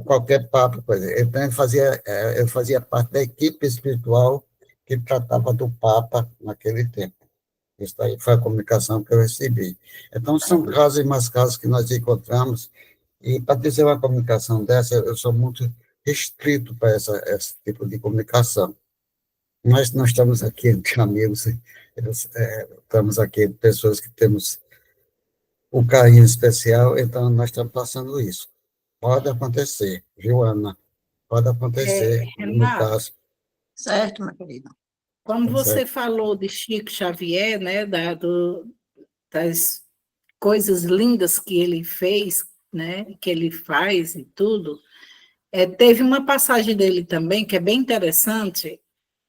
Qualquer papo, coisa. Então, eu fazia parte da equipe espiritual que tratava do Papa naquele tempo. Isso daí foi a comunicação que eu recebi. Então, são casos e mais casos que nós encontramos, e para dizer uma comunicação dessa, eu sou muito restrito para esse tipo de comunicação. Mas nós estamos aqui entre amigos, estamos aqui pessoas que temos um carinho especial, então nós estamos passando isso. Pode acontecer, viu, Ana? Pode acontecer, no caso. Certo, meu querido. Como você Certo. falou de Chico Xavier, né, das coisas lindas que ele fez, né, que ele faz e tudo, teve uma passagem dele também que é bem interessante,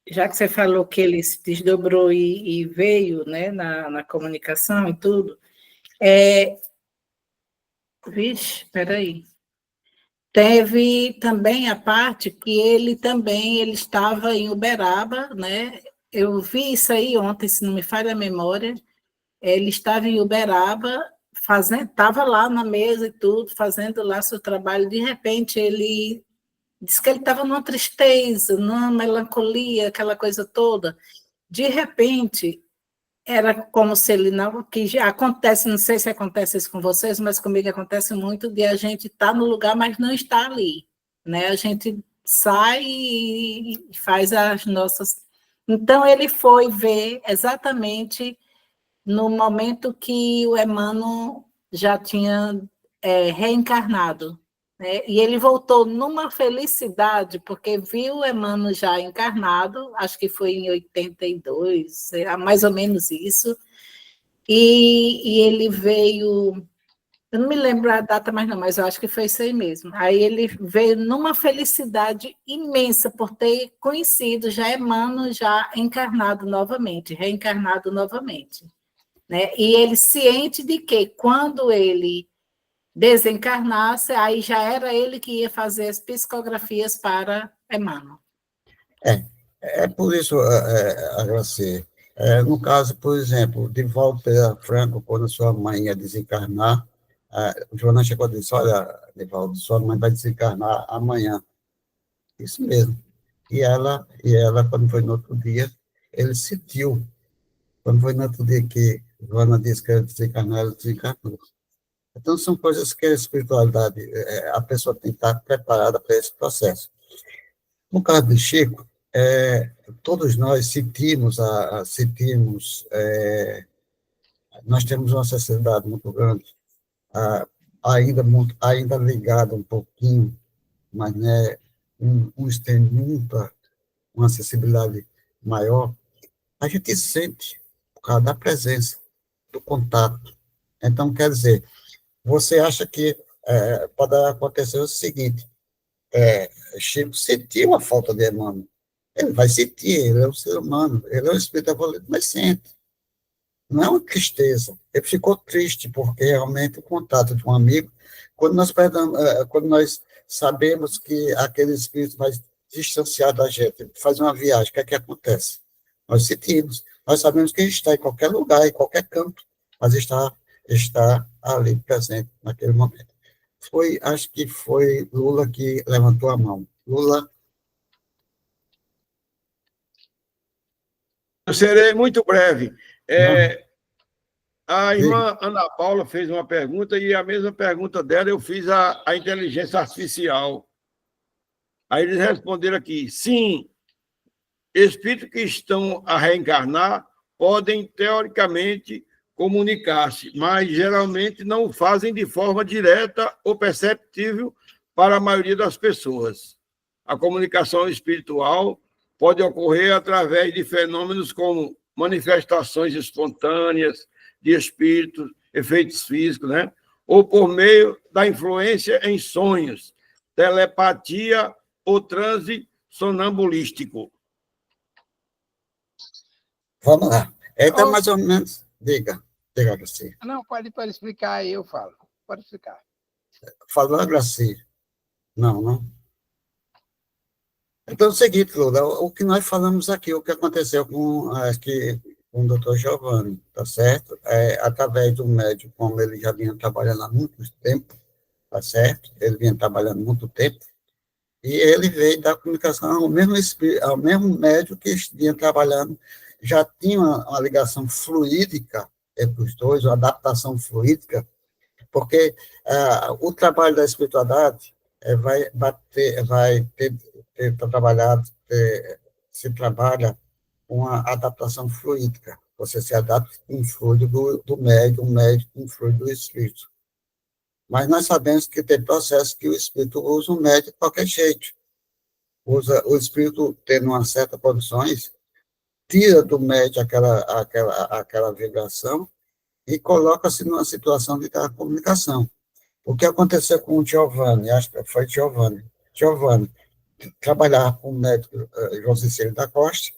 já que você falou que ele se desdobrou e veio, né, na comunicação e tudo. Vixe, peraí. Teve também a parte que ele estava em Uberaba, né? Eu vi isso aí ontem, se não me falha a memória. Ele estava em Uberaba, estava lá na mesa e tudo, fazendo lá seu trabalho. De repente, ele disse que ele estava numa tristeza, numa melancolia, aquela coisa toda. De repente, era como se ele não, que já acontece, não sei se acontece isso com vocês, mas comigo acontece muito de a gente estar no lugar, mas não estar ali, né? A gente sai e faz as nossas. Então ele foi ver exatamente no momento que o Emmanuel já tinha reencarnado, né? E ele voltou numa felicidade, porque viu o Emmanuel já encarnado, acho que foi em 82, mais ou menos isso, e ele veio, eu não me lembro a data mais não, mas eu acho que foi isso aí mesmo. Aí ele veio numa felicidade imensa por ter conhecido já Emmanuel já encarnado novamente, reencarnado novamente, né? E ele ciente de que quando ele desencarnasse, aí já era ele que ia fazer as psicografias para Emmanuel. É por isso, Graci, no caso, por exemplo, de Walter Franco, quando sua mãe ia desencarnar, o Joana chegou e disse, olha, Divaldo, sua mãe vai desencarnar amanhã. Isso mesmo. E ela, quando foi no outro dia, ele sentiu. Quando foi no outro dia que Joana disse que ia desencarnar, ela desencarnou. Então, são coisas que a espiritualidade, a pessoa tem que estar preparada para esse processo. No caso de Chico, todos nós nós temos uma sociedade muito grande, ainda ligada um pouquinho, mas né, uns têm muita, uma acessibilidade maior, a gente sente por causa da presença, do contato. Então, quer dizer, você acha que pode acontecer o seguinte, Chico sentiu a falta de Emmanuel. Ele vai sentir, ele é um ser humano, ele é um espírito evoluído, mas sente. Não é uma tristeza. Ele ficou triste, porque realmente o contato de um amigo, quando nós sabemos que aquele espírito mais distanciado da gente faz uma viagem, o que é que acontece? Nós sentimos, nós sabemos que ele está em qualquer lugar, em qualquer canto, mas está ali presente naquele momento. Acho que foi Lula que levantou a mão. Lula. Eu serei muito breve. A Sim. irmã Ana Paula fez uma pergunta e a mesma pergunta dela eu fiz à inteligência artificial. Aí eles responderam aqui, sim, espíritos que estão a reencarnar podem, teoricamente, comunicar-se, mas geralmente não o fazem de forma direta ou perceptível para a maioria das pessoas. A comunicação espiritual pode ocorrer através de fenômenos como manifestações espontâneas de espíritos, efeitos físicos, né? Ou por meio da influência em sonhos, telepatia ou transe sonambulístico. Vamos lá. Então, mais ou menos, diga você. Não, pode explicar aí, eu falo. Pode explicar. Falou, Graci. Não. Então, é o seguinte, Lula, o que nós falamos aqui, o que aconteceu com o doutor Giovanni, tá certo? Através do médium, como ele já vinha trabalhando há muito tempo, tá certo? Ele vinha trabalhando há muito tempo, e ele veio da comunicação ao mesmo médium que vinha trabalhando, já tinha uma ligação fluídica entre os dois, uma adaptação fluídica, porque o trabalho da espiritualidade se trabalha uma adaptação fluídica. Você se adapta com o fluido do médium, o médium com o fluido do espírito. Mas nós sabemos que tem processos que o espírito usa o médium de qualquer jeito. o espírito tendo uma certa condições, tira do médium aquela vibração e coloca-se numa situação de comunicação. O que aconteceu com o Giovanni, acho que foi Giovanni. Giovanni trabalhava com o médico João Cecílio da Costa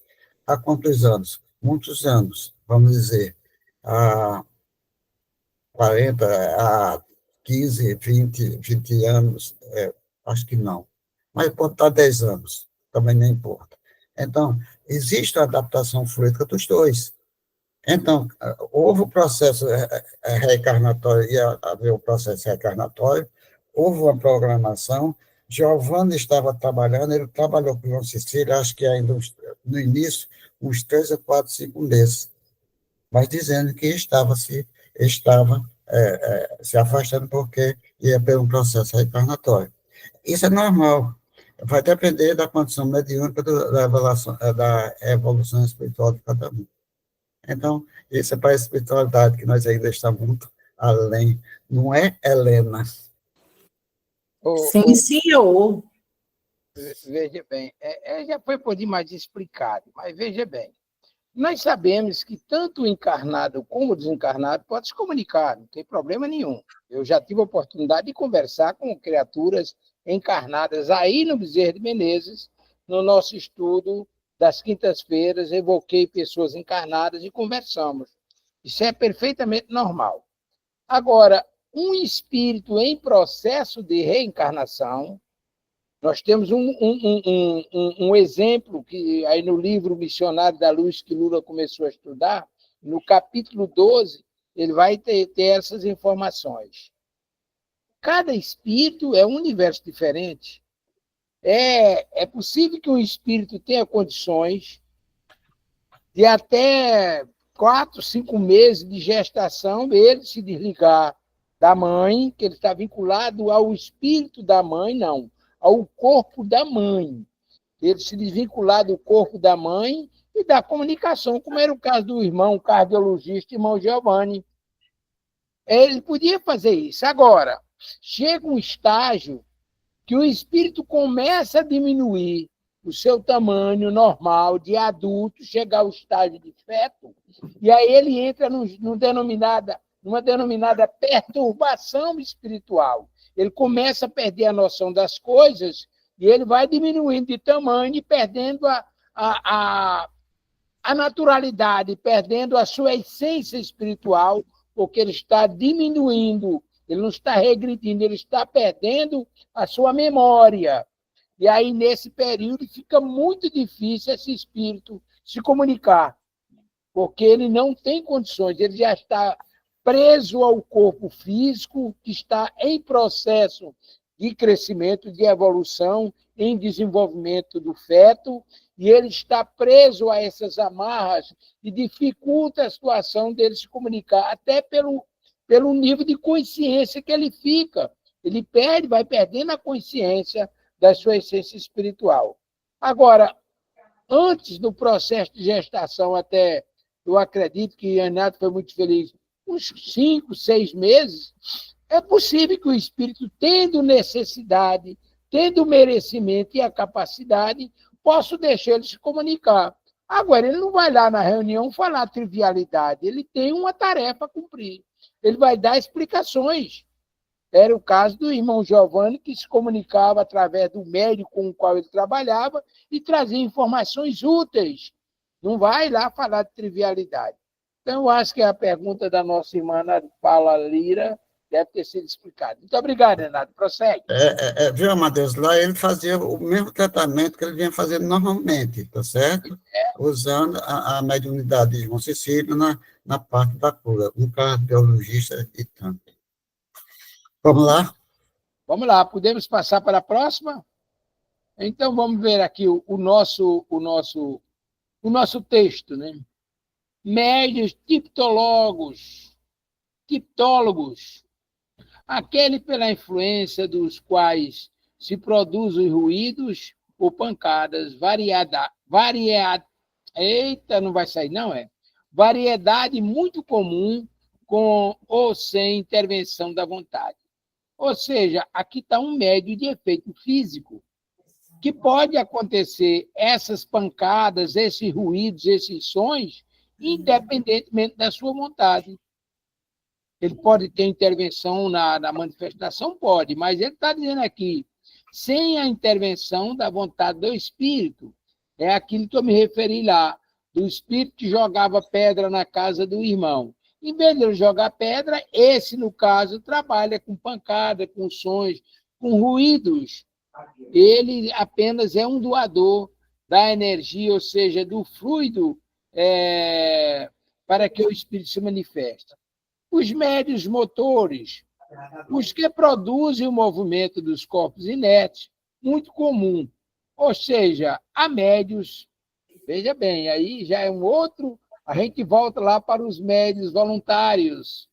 há quantos anos? Muitos anos, vamos dizer, há 40, há 15, 20 anos, acho que não. Mas pode estar 10 anos, também não importa. Então, existe a adaptação fluídica dos dois. Então, houve o processo reencarnatório, ia haver o processo reencarnatório, houve uma programação, Giovanni estava trabalhando, ele trabalhou com o João Cecílio, acho que ainda no início, uns 3 a 4, 5 meses, mas dizendo que estava se afastando porque ia pelo um processo reencarnatório. Isso é normal, vai depender da condição mediúnica da evolução espiritual de cada um. Então, isso é para a espiritualidade, que nós ainda estamos muito além. Não é, Helena? Sim, senhor. Veja bem, já foi por demais explicado, mas veja bem, nós sabemos que tanto o encarnado como o desencarnado pode se comunicar, não tem problema nenhum. Eu já tive a oportunidade de conversar com criaturas encarnadas aí no Bezerra de Menezes, no nosso estudo das quintas-feiras, evoquei pessoas encarnadas e conversamos. Isso é perfeitamente normal. Agora, um espírito em processo de reencarnação, nós temos um exemplo que aí no livro Missionário da Luz, que Lula começou a estudar, no capítulo 12, ele vai ter essas informações. Cada espírito é um universo diferente. É possível que um espírito tenha condições de até 4, 5 meses de gestação, ele se desligar da mãe, que ele está vinculado ao espírito da mãe, não, ao corpo da mãe. Ele se desvincular do corpo da mãe e da comunicação, como era o caso do irmão cardiologista, irmão Giovanni. Ele podia fazer isso. Agora, chega um estágio que o espírito começa a diminuir o seu tamanho normal de adulto, chegar ao estágio de feto, e aí ele entra numa denominada perturbação espiritual. Ele começa a perder a noção das coisas e ele vai diminuindo de tamanho e perdendo a naturalidade, perdendo a sua essência espiritual, porque ele está diminuindo, ele não está regredindo, ele está perdendo a sua memória. E aí, nesse período, fica muito difícil esse espírito se comunicar, porque ele não tem condições, ele já está preso ao corpo físico, que está em processo de crescimento, de evolução, em desenvolvimento do feto, e ele está preso a essas amarras e dificulta a situação dele se comunicar, até pelo nível de consciência que ele fica. Ele vai perdendo a consciência da sua essência espiritual. Agora, antes do processo de gestação, até eu acredito que Renato foi muito feliz, uns 5, 6 meses, é possível que o espírito, tendo necessidade, tendo merecimento e a capacidade, possa deixar ele se comunicar. Agora, ele não vai lá na reunião falar trivialidade, ele tem uma tarefa a cumprir. Ele vai dar explicações. Era o caso do irmão Giovanni, que se comunicava através do médico com o qual ele trabalhava e trazia informações úteis. Não vai lá falar de trivialidade. Então, eu acho que a pergunta da nossa irmã Ana Paula Lira deve ter sido explicada. Muito obrigado, Renato. Prossegue. Viu, Amadeus? Lá ele fazia o mesmo tratamento que ele vinha fazendo normalmente, tá certo? Usando a mediunidade de João Cecílio na parte da cura, um cardiologista e tanto. Vamos lá? Vamos lá, podemos passar para a próxima? Então, vamos ver aqui o nosso texto, né? Médios tiptólogos, aquele pela influência dos quais se produzem ruídos ou pancadas, variedade muito comum com ou sem intervenção da vontade. Ou seja, aqui está um médio de efeito físico. que pode acontecer essas pancadas, esses ruídos, esses sons, independentemente da sua vontade. Ele pode ter intervenção na manifestação? Pode, mas ele está dizendo aqui, sem a intervenção da vontade do Espírito. É aquilo que eu me referi lá, do Espírito que jogava pedra na casa do irmão. Em vez de ele jogar pedra, esse, no caso, trabalha com pancada, com sons, com ruídos. Ele apenas é um doador da energia, ou seja, do fluido, para que o Espírito se manifeste. Os médios motores, os que produzem o movimento dos corpos inertes, muito comum. Ou seja, há médios, veja bem, aí já é um outro, a gente volta lá para os médios voluntários,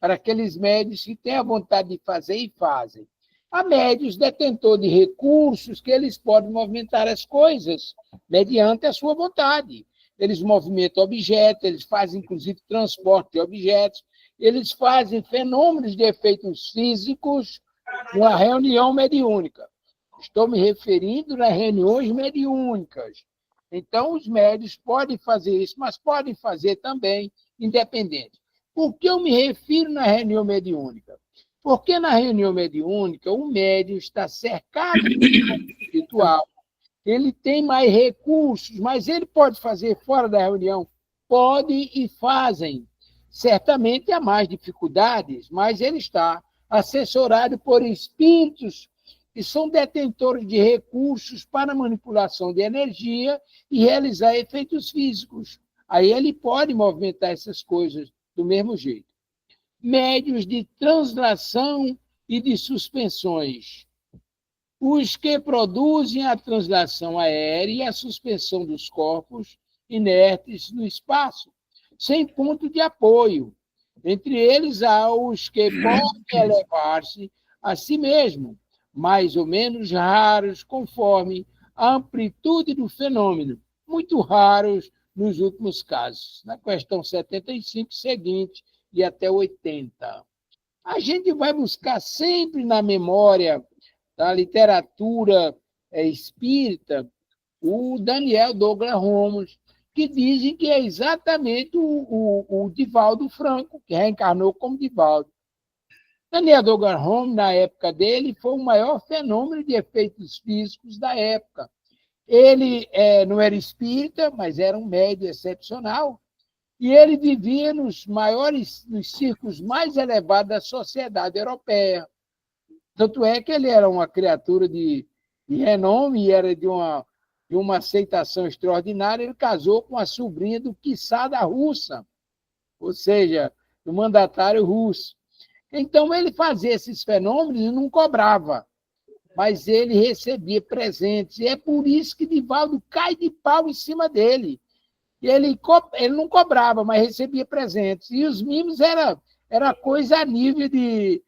para aqueles médios que têm a vontade de fazer e fazem. Há médios detentor de recursos que eles podem movimentar as coisas mediante a sua vontade. Eles movimentam objetos, eles fazem, inclusive, transporte de objetos, eles fazem fenômenos de efeitos físicos numa reunião mediúnica. Estou me referindo nas reuniões mediúnicas. Então, os médios podem fazer isso, mas podem fazer também independente. Por que eu me refiro na reunião mediúnica? Porque na reunião mediúnica, o médium está cercado de corpo espiritual, ele tem mais recursos, mas ele pode fazer fora da reunião? Pode e fazem. Certamente há mais dificuldades, mas ele está assessorado por espíritos que são detentores de recursos para manipulação de energia e realizar efeitos físicos. Aí ele pode movimentar essas coisas do mesmo jeito. Médios de translação e de suspensões. Os que produzem a translação aérea e a suspensão dos corpos inertes no espaço, sem ponto de apoio. Entre eles há os que podem elevar-se a si mesmo, mais ou menos raros, conforme a amplitude do fenômeno, muito raros nos últimos casos. Na questão 75 seguinte e até 80. A gente vai buscar sempre na memória da literatura espírita o Daniel Douglas Romos, que dizem que é exatamente o Divaldo Franco, que reencarnou como Divaldo. Daniel Douglas Romos, na época dele, foi o maior fenômeno de efeitos físicos da época. Ele não era espírita, mas era um médium excepcional, e ele vivia nos círculos mais elevados da sociedade europeia. Tanto é que ele era uma criatura de renome e era de uma aceitação extraordinária. Ele casou com a sobrinha do Quesada Russa, ou seja, do mandatário russo. Então, ele fazia esses fenômenos e não cobrava, mas ele recebia presentes. E é por isso que Divaldo cai de pau em cima dele. E ele não cobrava, mas recebia presentes. E os mimos era coisa a nível de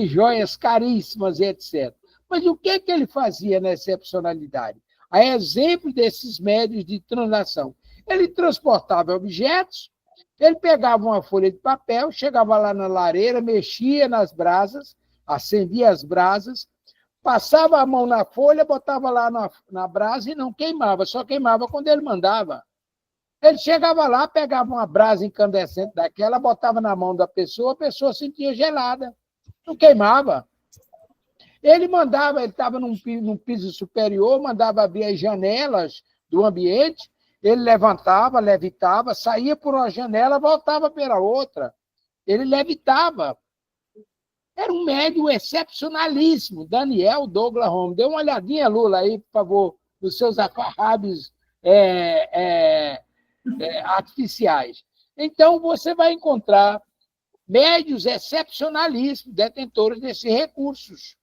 joias caríssimas, etc. Mas o que ele fazia na excepcionalidade? A exemplo desses médios de translação. Ele transportava objetos, ele pegava uma folha de papel, chegava lá na lareira, mexia nas brasas, acendia as brasas, passava a mão na folha, botava lá na brasa e não queimava, só queimava quando ele mandava. Ele chegava lá, pegava uma brasa incandescente daquela, botava na mão da pessoa, a pessoa sentia gelada, não queimava. Ele estava num piso superior, mandava abrir as janelas do ambiente, ele levantava, levitava, saía por uma janela, voltava pela outra. Ele levitava. Era um médium excepcionalíssimo, Daniel Douglas Romos. Dê uma olhadinha, Lula, aí, por favor, nos seus afarrábios artificiais. Então, você vai encontrar médios excepcionalíssimos, detentores desses recursos.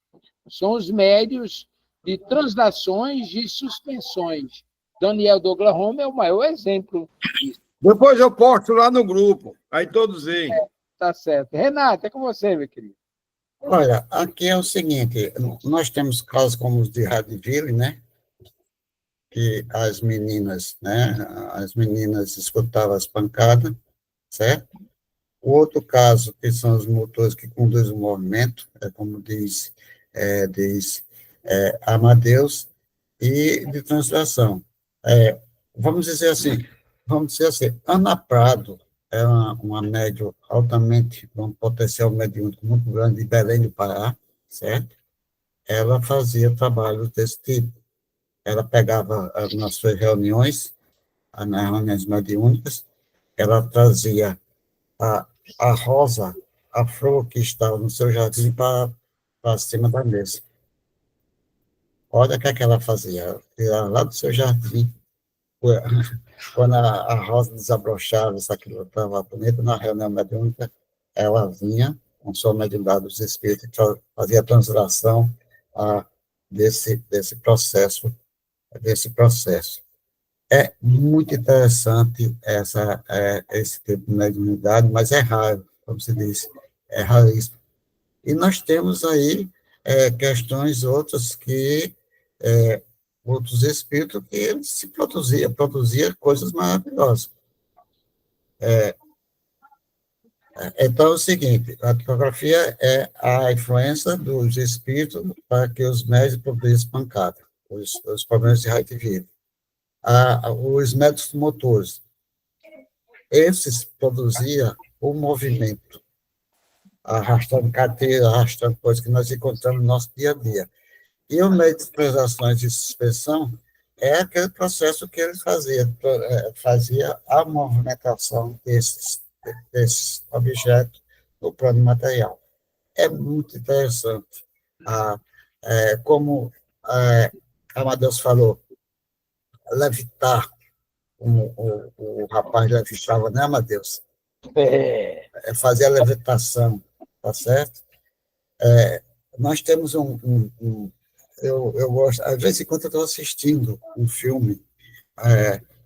São os médios de translações e suspensões. Daniel Douglas Romos é o maior exemplo disso. Depois eu posto lá no grupo, aí todos veem. Tá certo. Renato, é com você, meu querido. Olha, aqui é o seguinte, nós temos casos como os de Radiville, né? Que as meninas escutavam as pancadas, certo? O outro caso, que são os motores que conduzem o movimento, como diz Amadeus, e de translação. Vamos dizer assim, Ana Prado é uma médium altamente, com um potencial mediúnico muito grande de Belém do Pará, certo? Ela fazia trabalhos desse tipo. Ela pegava nas suas reuniões, nas reuniões mediúnicas, ela trazia a rosa, a flor que estava no seu jardim para cima da mesa. Olha o que ela fazia. Ela tirava lá do seu jardim, quando a rosa desabrochava, isso aquilo estava bonito, na reunião mediúnica, ela vinha com sua mediunidade dos espíritos, fazia a translação desse processo. É muito interessante esse tipo de mediunidade, mas é raro, como se diz, é raríssimo. E nós temos aí questões outras que outros espíritos que eles se produzia coisas maravilhosas. Então, é o seguinte, a psicografia é a influência dos espíritos para que os médios produzissem pancada, os problemas de raio de vida. Os métodos motores, esses produziam o movimento, arrastando carteira, arrastando coisas que nós encontramos no nosso dia a dia. E o meio de transações de suspensão é aquele processo que ele fazia a movimentação desses objetos no plano material. É muito interessante. Como Amadeus falou, levitar, como o rapaz levitava, né, Amadeus? Fazer a levitação, tá certo? Nós temos eu gosto, às vezes, enquanto eu estou assistindo um filme,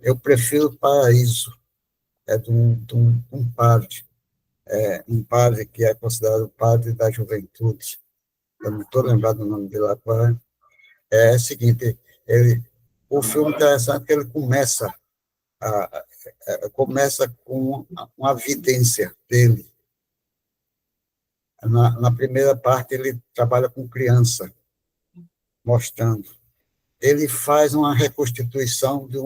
eu prefiro o Paraíso, de um padre que é considerado o padre da juventude, eu não estou lembrado do nome dele agora. É o seguinte, o filme é interessante que ele começa com uma evidência dele. Na primeira parte, ele trabalha com criança, mostrando. Ele faz uma reconstituição de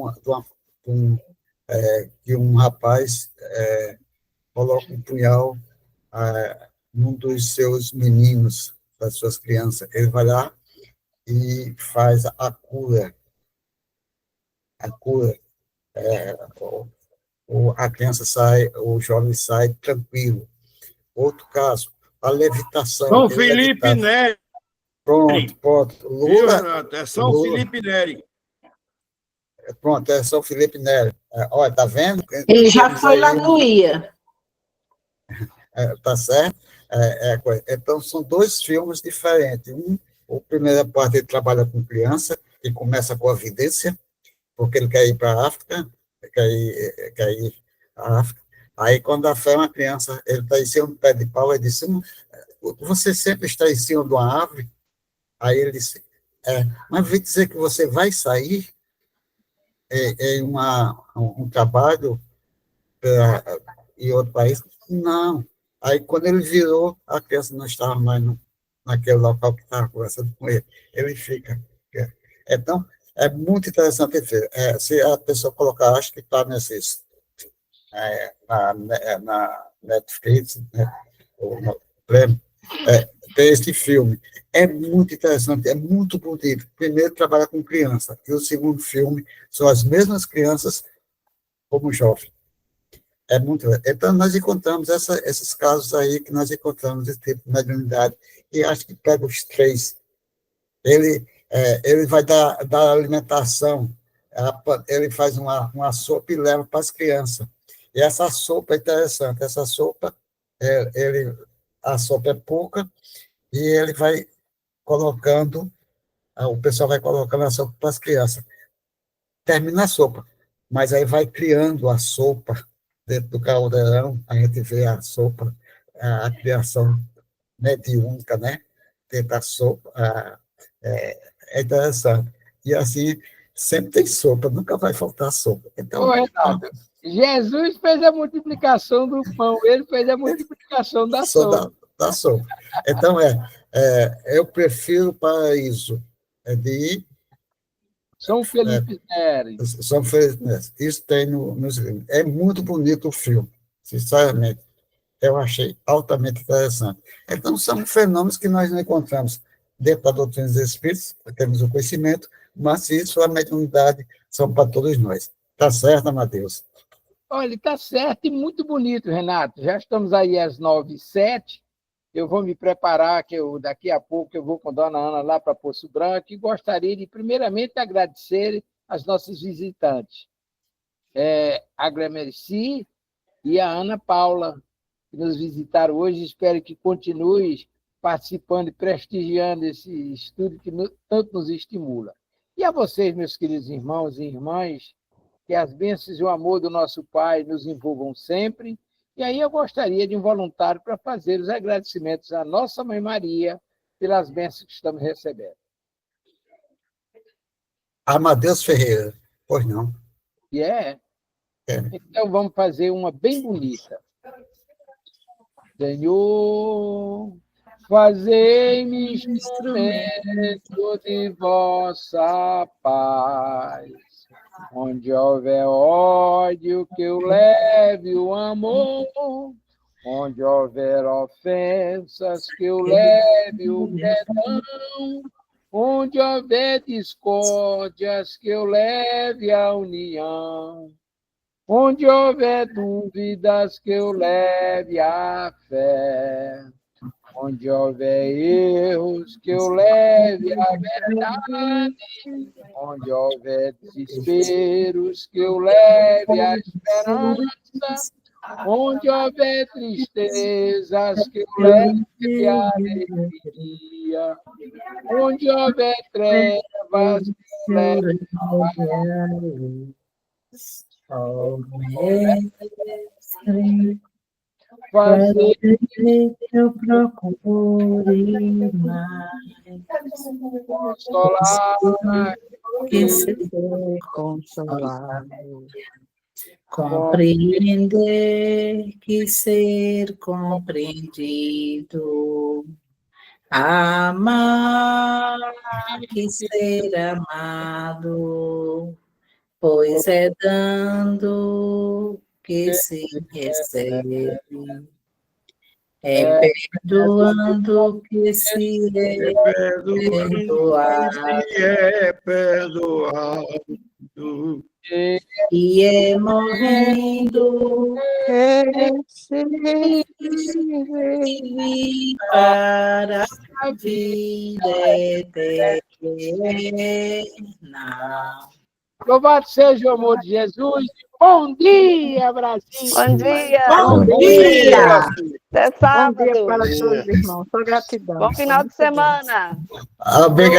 um rapaz coloca um punhal num dos seus meninos, das suas crianças. Ele vai lá e faz a cura. A cura. A criança sai, o jovem sai tranquilo. Outro caso, a levitação. São Felipe Neri. Pronto. Lula. É São Felipe Neri. Pronto, é São Felipe Neri. Olha, tá vendo? Ele já foi lá no IA. Tá certo? Então, são dois filmes diferentes. A primeira parte ele trabalha com criança, e começa com a evidência, porque ele quer ir para a África, quer ir à África. Aí, quando a fé é uma criança, ele está em cima do pé de pau, ele disse, você sempre está em cima de uma árvore? Aí ele disse, mas vem dizer que você vai sair em um trabalho em outro país? Não. Aí, quando ele virou, a criança não estava mais naquele local que estava conversando com ele. Ele fica. Então, é muito interessante ver. Se a pessoa colocar, acho que está na Netflix, né, ou no Prêmio, tem esse filme. É muito interessante, é muito bonito. Primeiro, trabalha com criança, e o segundo filme são as mesmas crianças como jovem. Então, nós encontramos esses casos aí que nós encontramos esse tipo de mediunidade, e acho que pega os três. Ele vai dar alimentação, ele faz uma sopa e leva para as crianças. E essa sopa é interessante, essa sopa, a sopa é pouca, e ele vai colocando, o pessoal vai colocando a sopa para as crianças. Termina a sopa, mas aí vai criando a sopa dentro do caldeirão, a gente vê a sopa, a criação mediúnica, né? Dentro da sopa, é interessante. E assim, sempre tem sopa, nunca vai faltar sopa. Então, Renato, Jesus fez a multiplicação do pão, ele fez a multiplicação da sopa. Da sopa. Então, eu prefiro o Paraíso de São Felipe Neri. São Felipe Neri. Isso tem nos livros. É muito bonito o filme, sinceramente. Eu achei altamente interessante. Então, são fenômenos que nós não encontramos dentro da doutrina dos espíritos, temos o conhecimento, mas isso, a mediunidade, são para todos nós. Tá certo, Amadeus? Olha, está certo e muito bonito, Renato. Já estamos aí às 9h07. Eu vou me preparar, que daqui a pouco eu vou com a dona Ana lá para Poço Branco e gostaria de, primeiramente, agradecer as nossas visitantes, a Glemerci e a Ana Paula, que nos visitaram hoje. Espero que continue participando e prestigiando esse estudo que tanto nos estimula. E a vocês, meus queridos irmãos e irmãs, que as bênçãos e o amor do nosso Pai nos envolvam sempre. E aí eu gostaria de um voluntário para fazer os agradecimentos à nossa Mãe Maria pelas bênçãos que estamos recebendo. Amadeus Ferreira. Pois não. E Então vamos fazer uma bem bonita. Senhor, fazei-me instrumento de vossa paz. Onde houver ódio, que eu leve o amor. Onde houver ofensas, que eu leve o perdão. Onde houver discórdias, que eu leve a união. Onde houver dúvidas, que eu leve a fé. Onde houver erros, que eu leve a verdade. Onde houver desesperos, que eu leve a esperança. Onde houver tristezas, que eu leve a alegria. Onde houver trevas, que eu leve a luz. Fazer eu procure mais consolar, que ser consolado, compreender que ser compreendido, amar que ser amado, pois é dando que se recebe, perdoando que se é perdoado. E é morrendo para a vida eterna. Louvado seja o amor de Jesus. Bom dia, Brasil. Bom dia. Bom dia. Até sábado. Bom dia para todos os irmãos. Só gratidão. Bom final de semana. Obrigado.